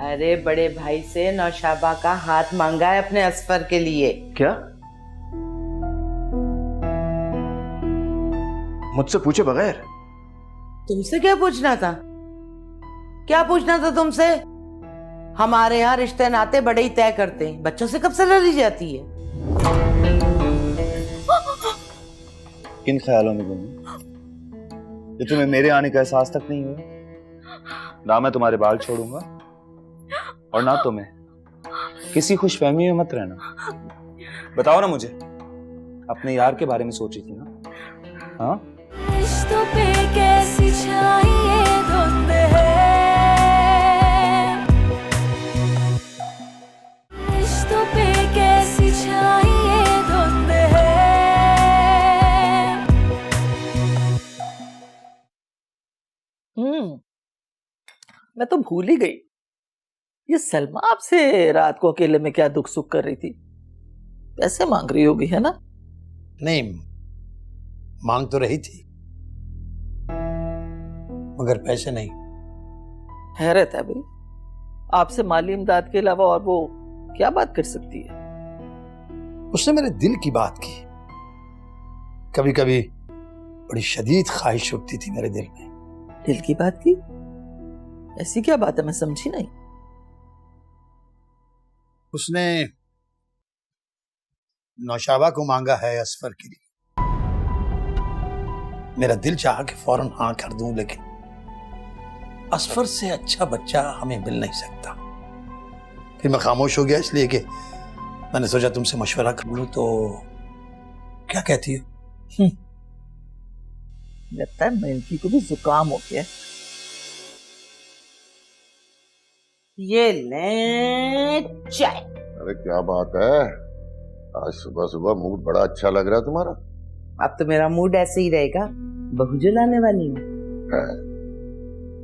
अरे बड़े भाई से नौशाबा का हाथ मांगा है अपने असफर के लिए। क्या? मुझसे पूछे बगैर? तुमसे क्या पूछना था? क्या पूछना था तुमसे? हमारे यहाँ रिश्ते नाते बड़े ही तय करते हैं, बच्चों से कब से लड़ी जाती है? किन ख्यालों में गुम ये तुम्हें मेरे आने का एहसास तक नहीं हुआ? ना मैं तुम्हारे बाल छोड़ूंगा और ना तुम्हें। किसी खुशफहमी में मत रहना। बताओ ना मुझे, अपने यार के बारे में सोची थी ना? हाँ, रिश्तों पे कैसी छाई धुंध है, रिश्तों पे कैसी छाई धुंध है। मैं तो भूल ही गई, ये सलमा आपसे रात को अकेले में क्या दुख सुख कर रही थी? पैसे मांग रही होगी, है ना? नहीं, मांग तो रही थी मगर पैसे नहीं। हैरत है भाई, आपसे माली इमदाद के अलावा और वो क्या बात कर सकती है? उसने मेरे दिल की बात की। कभी कभी बड़ी शदीद ख्वाहिश उठती थी मेरे दिल में। दिल की बात की? ऐसी क्या बात है, मैं समझी नहीं। उसने नौशाबा को मांगा है असफर के लिए। मेरा दिल चाहा कि फौरन हाँ कर दूं, लेकिन असफर से अच्छा बच्चा हमें मिल नहीं सकता। फिर मैं खामोश हो गया, इसलिए कि मैंने सोचा तुमसे मशवरा कर लूं। तो क्या कहती हो? लगता है मेंढकी को भी जुकाम हो गया। ये ले चाय। अरे क्या बात है, आज सुबह सुबह मूड बड़ा अच्छा लग रहा है तुम्हारा। अब तो मेरा मूड ऐसे ही रहेगा, बहू जो लाने वाली हूँ।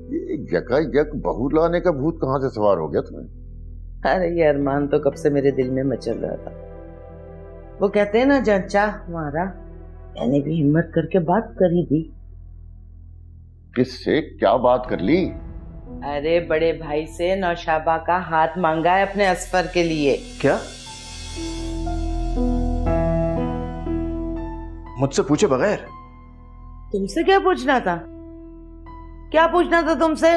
ये यकायक बहू लाने का भूत कहाँ से सवार हो गया तुम्हें? अरे ये अरमान तो कब से मेरे दिल में मचल रहा था। वो कहते हैं ना, जहाँ चाह हमारा, मैंने भी हिम्मत करके बात कर ही दी। किससे क्या बात कर ली? अरे बड़े भाई से नौशाबा का हाथ मांगा है अपने असफर के लिए। क्या? मुझसे पूछे बगैर? तुमसे क्या पूछना था? क्या पूछना था तुमसे?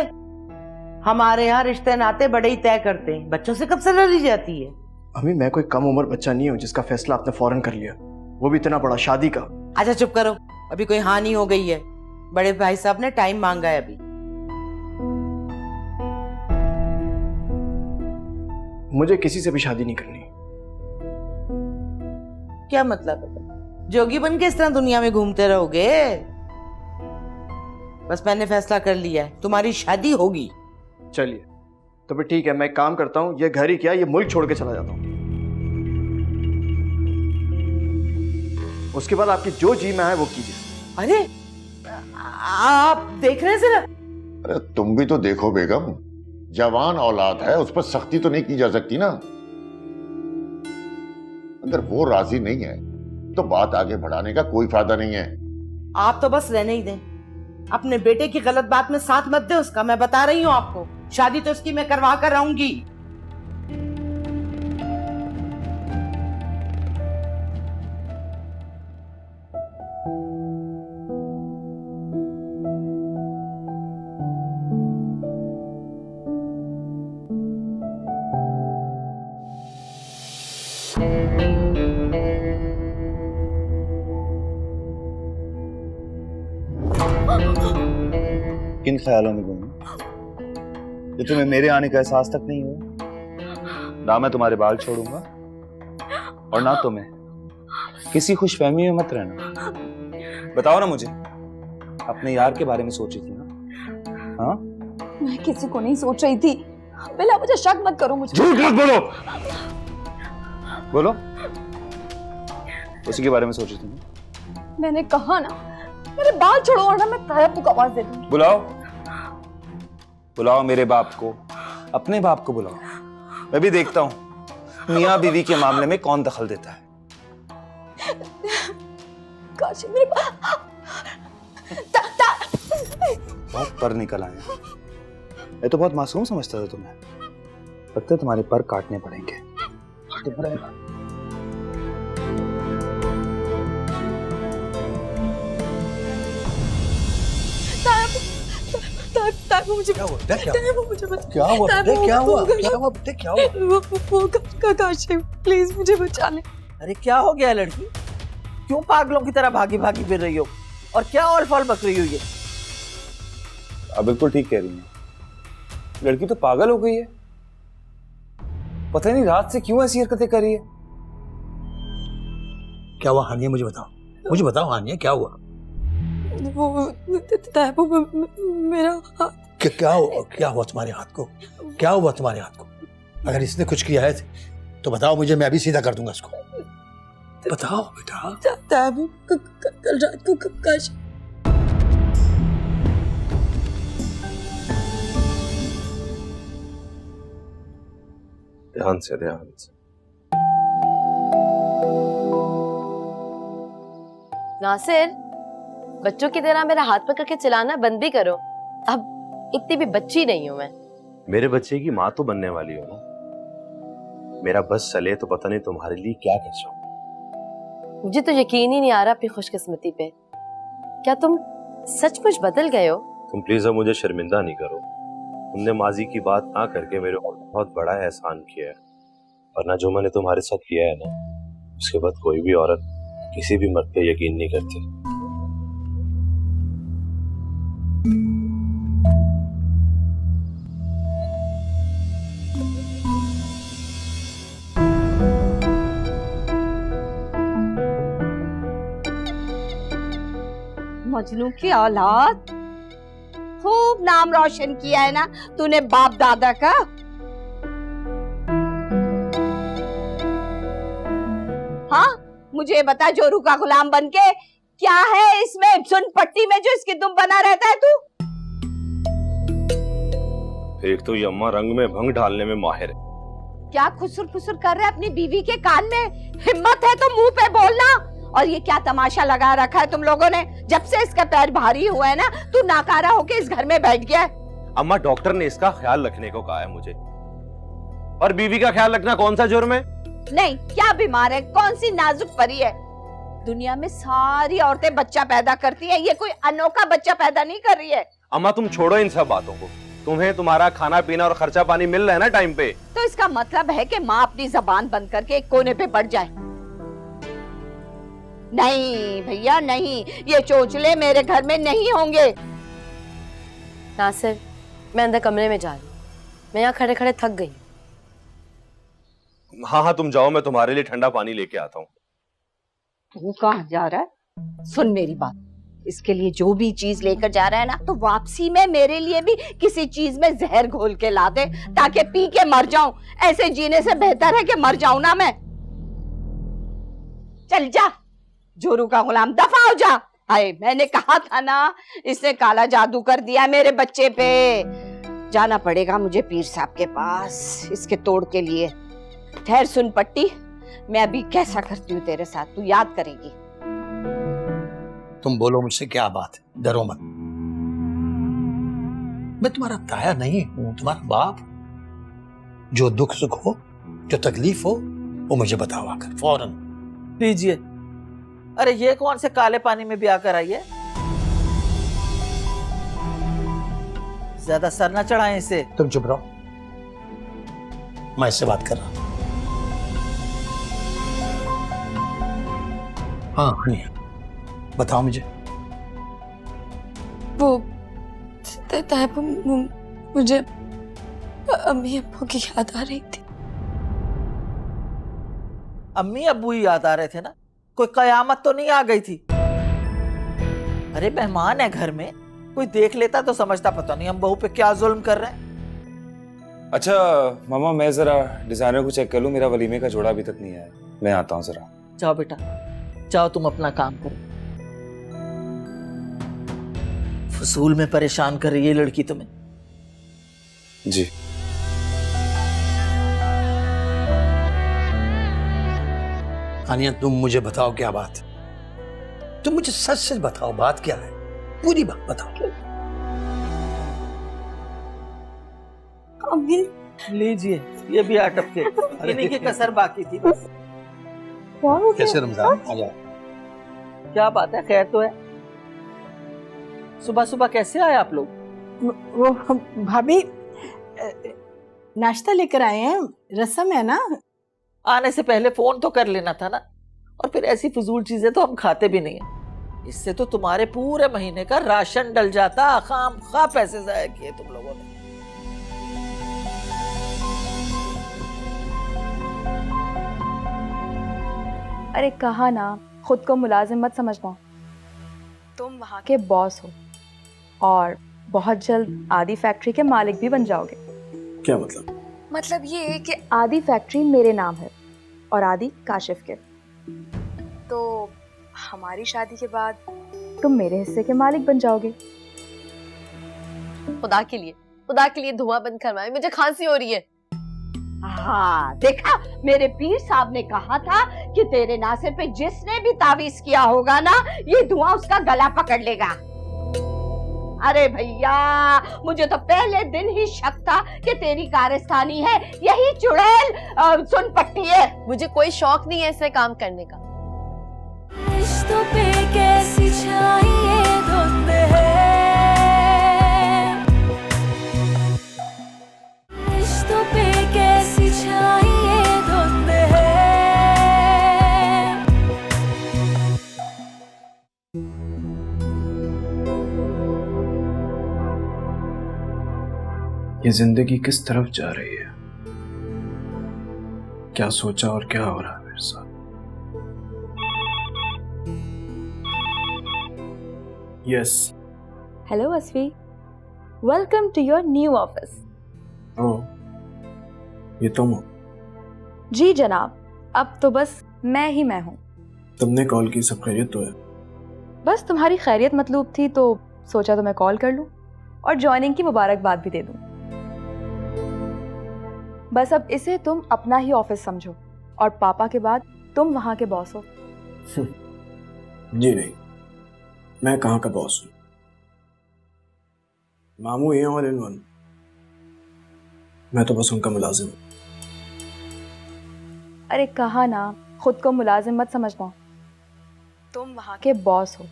हमारे यहाँ रिश्ते नाते बड़े ही तय करते हैं, बच्चों से कब से लड़ी जाती है? अम्मी, मैं कोई कम उम्र बच्चा नहीं हूँ जिसका फैसला आपने फौरन कर लिया, वो भी इतना बड़ा, शादी का। अच्छा चुप करो, अभी कोई हानि हो गई है। बड़े भाई साहब ने टाइम मांगा है अभी। मुझे किसी से भी शादी नहीं करनी। क्या मतलब है? जोगी बन के इस तरह दुनिया में घूमते रहोगे? बस मैंने फैसला कर लिया है, तुम्हारी शादी होगी। चलिए तो फिर ठीक है, मैं एक काम करता हूँ, ये घर ही क्या, ये मुल्क छोड़ के चला जाता हूँ। उसके बाद आपकी जो जी में है वो कीजिए। अरे आप देख रहे हैं जरा। अरे तुम भी तो देखो बेगम, जवान औलाद है, उस पर सख्ती तो नहीं की जा सकती ना। अगर वो राजी नहीं है तो बात आगे बढ़ाने का कोई फायदा नहीं है। आप तो बस रहने ही दें, अपने बेटे की गलत बात में साथ मत दे उसका। मैं बता रही हूँ आपको, शादी तो उसकी मैं करवा कर आऊंगी। किन ख्यालों में गुम हो? ये तुम्हें मेरे आने का एहसास तक नहीं हुआ? ना मैं तुम्हारे बाल छोड़ूंगा और ना तुम्हें। किसी खुशफहमी में मत रहना। बताओ ना मुझे। अपने यार के बारे में सोची थी ना? हाँ, मैं किसी को नहीं सोच रही थी। पहले आप मुझे शक मत करो मुझे। झूठ मत बोलो। बोलो, उसी के बारे में सोची थी ना? मैंने कहा ना, मेरे बाल छोड़ो वरना मैं तायब को आवाज दे दूंगी। बुलाओ, बुलाओ मेरे बाप को, अपने बाप को बुलाओ। मैं भी देखता हूं मियां बीवी के मामले में कौन दखल देता है। काशी मेरे बहुत पर निकल आए। मैं तो बहुत मासूम समझता था तुम्हें। लगता है तुम्हारे पर काटने पड़ेंगे। मुझे क्या हुआ? क्या हुआ? काशी प्लीज मुझे बचा ले। अरे क्या हो गया लड़की? क्यों पागलों की तरह भागी भागी फिर रही हो? और क्या ऑल फॉल बक रही हो ये? आप बिल्कुल ठीक कह रही हैं। लड़की तो पागल हो गई है। पता नहीं रात से क्यों ऐसी हरकतें कर रही है। क्या हुआ हानिया? मुझे बताओ हानिया, क्या हुआ? वो मेरा हाथ। क्या हुआ तुम्हारे हाथ को? क्या हुआ तुम्हारे हाथ को? अगर इसने कुछ किया है तो बताओ मुझे, मैं अभी सीधा कर दूंगा इसको। बताओ बेटा। कल रात को काशी ध्यान से। नासिर, बच्चों की तरह मेरा हाथ पकड़ के चलाना बंद भी करो। अब इतनी भी बच्ची नहीं हूं मैं। मेरे बच्चे की माँ तो बनने वाली हो ना। मेरा बस चले तो पता नहीं तुम्हारे लिए क्या कर सकूं। मुझे तो यकीन ही नहीं आ रहा अपनी खुशकिस्मती पे। क्या तुम सचमुच बदल गए हो? तुम प्लीज अब मुझे शर्मिंदा नहीं करो। तुमने माजी की बात ना करके मेरे ऊपर बहुत बड़ा एहसान किया है। वरना जो मैंने तुम्हारे साथ किया है ना, उसके बाद कोई भी औरत किसी भी मर्द पे यकीन नहीं करती। मजनू की औलाद, खूब नाम रोशन किया है ना तूने बाप दादा का। हाँ, मुझे बता, जोरू का गुलाम बनके क्या है इसमें सुन पट्टी में जो इसकी तुम बना रहता है तू? एक तो ये अम्मा रंग में भंग डालने में माहिर है। क्या खुसुर फुसुर कर रहे अपनी बीवी के कान में? हिम्मत है तो मुंह पे बोलना। और ये क्या तमाशा लगा रखा है तुम लोगों ने? जब से इसका पैर भारी हुआ है ना, तू नाकारा होके इस घर में बैठ गया है। अम्मा, डॉक्टर ने इसका ख्याल रखने को कहा है मुझे। और बीवी का ख्याल रखना कौन सा जुर्म है? नहीं, क्या बीमार है? कौन सी नाजुक परी है? दुनिया में सारी औरतें बच्चा पैदा करती है, ये कोई अनोखा बच्चा पैदा नहीं कर रही है। अम्मा, तुम छोड़ो इन सब बातों को। तुम्हें तुम्हारा खाना पीना और खर्चा पानी मिल रहा है ना टाइम पे। तो इसका मतलब है कि माँ अपनी जबान बंद करके एक कोने पे बढ़ जाए। नहीं भैया नहीं, ये चोचले मेरे घर में नहीं होंगे। नासिर, मैं अंदर कमरे में जा रही हूँ। मैं यहाँ खड़े खड़े थक गई। हाँ हाँ, तुम जाओ, मैं तुम्हारे लिए ठंडा पानी लेके आता हूँ। तू कहाँ जा रहा है? सुन मेरी बात, इसके लिए जो भी चीज लेकर जा रहा है ना, तो वापसी में मेरे लिए भी किसी चीज में जहर घोल के ला दे, ताकि पी के मर जाऊं। ऐसे जीने से बेहतर है कि मर जाऊं ना मैं। चल जा, जोरू का गुलाम, दफा हो जा। हाय, मैंने कहा था ना, इसने काला जादू कर दिया मेरे बच्चे पे। जाना पड़ेगा मुझे पीर साहब के पास इसके तोड़ के लिए। ठहर, सुन पट्टी, मैं अभी कैसा करती हूँ तेरे साथ, तू याद करेगी। तुम बोलो मुझसे क्या बात है, डरो मत। मैं तुम्हारा ताया नहीं हूं, तुम्हारा बाप। जो दुख सुख हो, जो तकलीफ हो, वो मुझे बताओ आकर फौरन। लीजिए। अरे ये कौन से काले पानी में ब्याह कर आई है? ज्यादा सर ना चढ़ाएं इसे। तुम चुप रहो, मैं इससे बात कर रहा हूं। हाँ हनिया, बताओ मुझे। वो तैयब, मुझे अम्मी अब्बू की याद आ रही थी। अम्मी अब्बू ही याद आ रहे थे ना? कोई कयामत तो नहीं आ गई थी? अरे मेहमान है घर में, कोई देख लेता तो समझता पता नहीं हम बहू पे क्या जुल्म कर रहे हैं। अच्छा मामा, मैं जरा डिजाइनर को चेक कर लूं, मेरा वलीमे का जोड़ा अभी तक नहीं आया। मैं आता हूँ जरा। जाओ बेटा, जाओ तुम अपना काम करो। फजूल में परेशान कर रही है लड़की तुम्हें। जी। हानिया, तुम मुझे बताओ क्या बात है। तुम मुझे सच सच बताओ, बात क्या है, पूरी बात बताओ। अम्मी लीजिए, ये भी अटक के इन्हीं की कसर बाकी थी बस। कैसे रमजान? आ जाओ। क्या बात है, खैर तो है? सुबह सुबह कैसे आए आप लोग? वो भाभी नाश्ता लेकर आए हैं, रस्म है ना। आने से पहले फोन तो कर लेना था ना। और फिर ऐसी फजूल चीजें तो हम खाते भी नहीं है। इससे तो तुम्हारे पूरे महीने का राशन डल जाता। खाम खा पैसे जाया किए तुम लोगों ने। अरे कहा ना, खुद को मुलाजिम मत समझना। तुम वहाँ के बॉस हो और बहुत जल्द आदि फैक्ट्री के मालिक भी बन जाओगे। क्या मतलब? मतलब ये कि आदि फैक्ट्री मेरे नाम है और आदि काशिफ के। तो हमारी शादी के बाद तुम मेरे हिस्से के मालिक बन जाओगे। खुदा के लिए धुआं बंद करवाए, मुझे खांसी हो रही है। हाँ देखा, मेरे पीर साहब ने कहा था कि तेरे नासिर पे जिसने भी तावीज किया होगा ना, ये धुआं उसका गला पकड़ लेगा। अरे भैया, मुझे तो पहले दिन ही शक था कि तेरी कारस्तानी है यही चुड़ैल सुन पट्टी है। मुझे कोई शौक नहीं है इससे काम करने का। रिश्तों पे कैसी छाई धुंध है, रिश्तों पे कैसी छाई धुंध है। ये जिंदगी किस तरफ जा रही है? क्या सोचा और क्या हो रहा है मेरे साथ? Yes. Hello Asvi, welcome to your new office. Oh, ये तुम हो? जी जनाब, अब तो बस मैं ही मैं हूँ। तुमने कॉल की, सब खैरियत तो है? बस तुम्हारी खैरियत मतलूब थी तो सोचा तो मैं कॉल कर लूँ और ज्वाइनिंग की मुबारकबाद भी दे दूँ। बस अब इसे तुम अपना ही ऑफिस समझो और पापा के बाद तुम वहाँ के बॉस हो। जी नहीं, मैं कहाँ का बॉस हूँ? मामू ये ऑल इन वन, मैं तो बस उनका मुलाजिम हूँ। अरे कहा ना, खुद को मुलाजिम मत समझना। तुम वहाँ के बॉस हो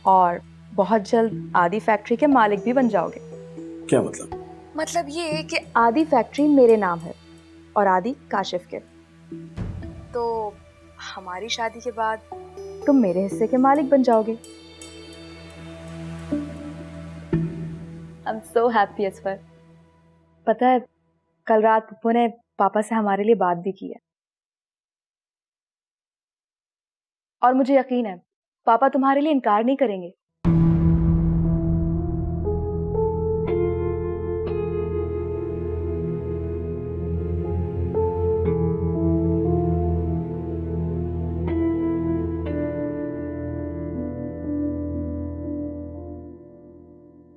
और बहुत जल्द आदि फैक्ट्री के मालिक भी बन जाओगे। क्या मतलब? मतलब ये कि आदि फैक्ट्री मेरे नाम है और आदि काशिफ के। तो हमारी शादी के बाद तुम मेरे हिस्से के मालिक बन जाओगे। I am so happy Asfar. पता है, कल रात पप्पू ने पापा से हमारे लिए बात भी की है और मुझे यकीन है पापा तुम्हारे लिए इनकार नहीं करेंगे।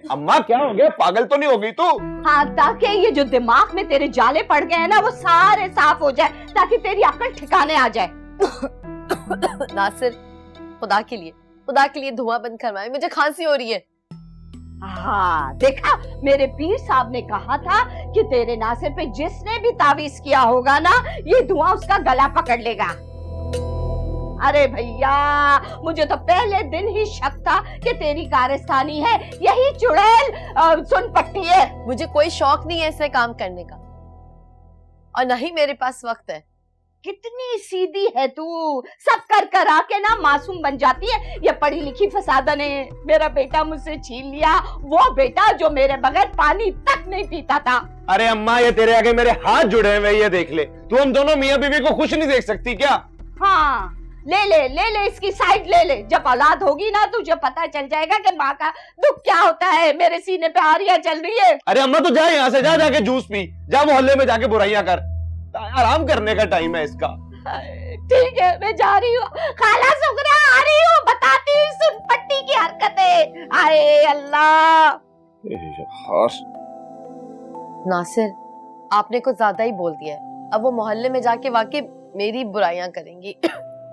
अम्मा क्या हो गया, पागल तो नहीं हो गई तू? हाँ, ताकि ये जो दिमाग में तेरे जाले पड़ गए हैं ना वो सारे साफ हो जाए, ताकि तेरी अक्ल ठिकाने आ जाए। नासिर, खुदा के लिए धुआं बंद करवाए, मुझे खांसी हो रही है। हाँ देखा, मेरे पीर साहब ने कहा था कि तेरे नासिर पे जिसने भी तावीज किया होगा ना, ये धुआं उसका गला पकड़ लेगा। अरे भैया, मुझे तो पहले दिन ही शक था कि तेरी कारस्तानी है, यही चुड़ैल सुन पट्टी है। मुझे कोई शौक नहीं है ऐसे काम करने का, और नहीं मेरे पास वक्त है। कितनी सीधी है तू, सब कर कर आके ना मासूम बन जाती है। ये पढ़ी लिखी फसादा ने मेरा बेटा मुझसे छीन लिया, वो बेटा जो मेरे बगैर पानी तक नहीं पीता था। अरे अम्मा, ये तेरे आगे मेरे हाथ जुड़े हुए, ये देख ले। तू हम दोनों मियां बीवी को खुश नहीं देख सकती क्या? हाँ, ले ले इसकी साइड ले ले। जब औलाद होगी ना, तुझे पता चल जाएगा कि माँ का दुख क्या होता है। मेरे सीने पे आरियां चल रही है। अरे अम्मा, तू जा यहाँ से, जा जाके जूस पी, जा मोहल्ले में जाके बुराइयां कर। आराम करने का टाइम है इसका। ठीक है, मैं जा रही हूँ। खाला सुगरा आ रही हूँ, बताती हूँ सुन पट्टी की हरकतें। आए अल्लाह। नासिर, आपने कुछ ज्यादा ही बोल दिया है। अब वो मोहल्ले में जाके वाकई मेरी बुराइयां करेंगी।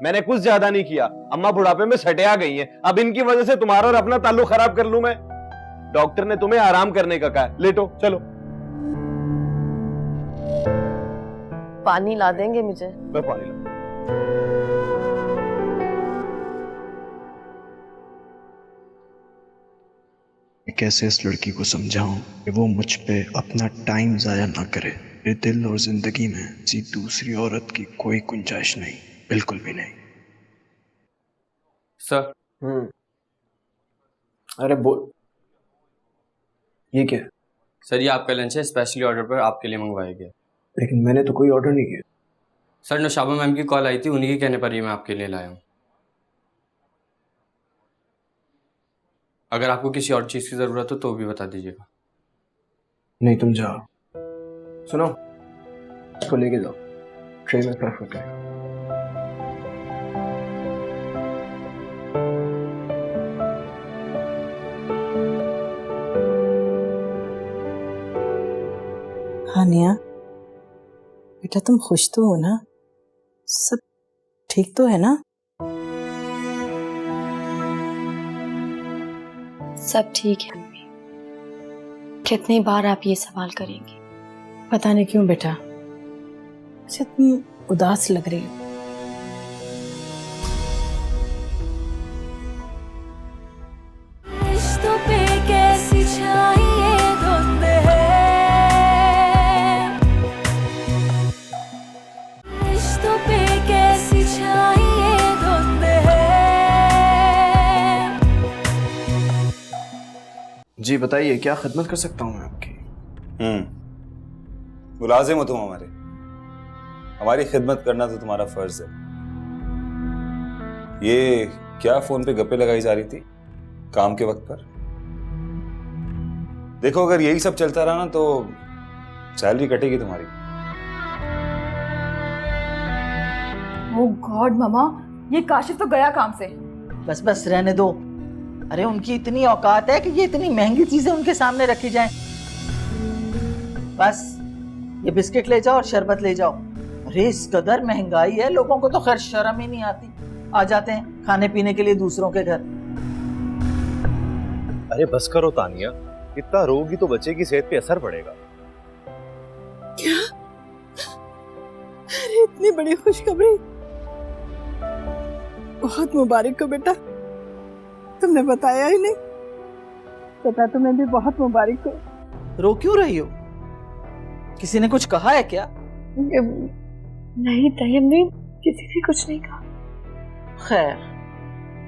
मैंने कुछ ज्यादा नहीं किया। अम्मा बुढ़ापे में सटिया गई हैं, अब इनकी वजह से तुम्हारा और अपना ताल्लुक खराब कर लूं मैं? डॉक्टर ने तुम्हें आराम करने का कहा है, लेटो चलो। पानी ला देंगे मुझे? मैं पानी ला। मैं कैसे इस लड़की को समझाऊं कि वो मुझ पे अपना टाइम जाया ना करे। मेरे दिल और जिंदगी में किसी दूसरी औरत की कोई गुंजाइश नहीं, बिल्कुल भी नहीं। सर। अरे बोल, ये क्या है? सर, ये आपका लंच है, स्पेशली ऑर्डर पर आपके लिए मंगवाया गया। लेकिन मैंने तो कोई ऑर्डर नहीं किया। सर, नौशाबा मैम की कॉल आई थी, उन्हीं के कहने पर ये मैं आपके लिए लाया हूँ। अगर आपको किसी और चीज़ की ज़रूरत हो तो भी बता दीजिएगा। नहीं, तुम जाओ। सुनो, इसको लेके जाओ, ट्रे में पैक होकर। हानिया बेटा, तुम खुश तो हो ना? सब ठीक तो है ना? सब ठीक है अम्मी। कितनी बार आप ये सवाल करेंगी? पता नहीं क्यों बेटा, अच्छा तुम उदास लग रही हो। रिश्तों पे कैसी छाई ये धुंध है, रिश्तों पे कैसी छाई ये धुंध है। जी बताइए, क्या खिदमत कर सकता हूँ मैं आपकी? मुलाजिम हो तुम हमारी खिदमत करना तो तुम्हारा फर्ज है। ये क्या फोन पे गप्पे लगाई जा रही थी काम के वक्त पर? देखो, अगर यही सब चलता रहा ना तो सैलरी कटेगी तुम्हारी। ओह गॉड मामा, ये काशिफ तो गया काम से। बस बस रहने दो। अरे उनकी इतनी औकात है कि ये इतनी महंगी चीजें उनके सामने रखी जाएं। बस ये बिस्किट ले जाओ और शरबत ले जाओ। अरे इस कदर महंगाई है, लोगों को तो खैर शर्म ही नहीं आती, आ जाते हैं खाने पीने के लिए दूसरों के घर। अरे बस करो तानिया, इतना रोगी तो बच्चे की सेहत पे असर पड़ेगा। क्या? अरे इतनी बड़ी खुशखबरी, बहुत मुबारक हो बेटा। तुमने बताया ही नहीं। बेटा तुम्हें भी बहुत मुबारक हो। रो क्यों रही हो? किसी ने कुछ कहा है क्या? नहीं तय्यब ने किसी ने कुछ नहीं कहा। खैर,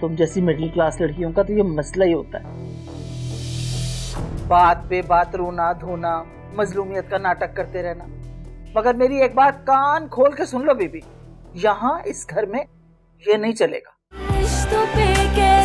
तुम जैसी मिडिल क्लास लड़कियों का तो ये मसला ही होता है, बात पे बात रोना धोना, मजलूमियत का नाटक करते रहना। मगर मेरी एक बात कान खोल के सुन लो बीबी, यहाँ इस घर में ये नहीं चलेगा। रिश्तों पे कैसे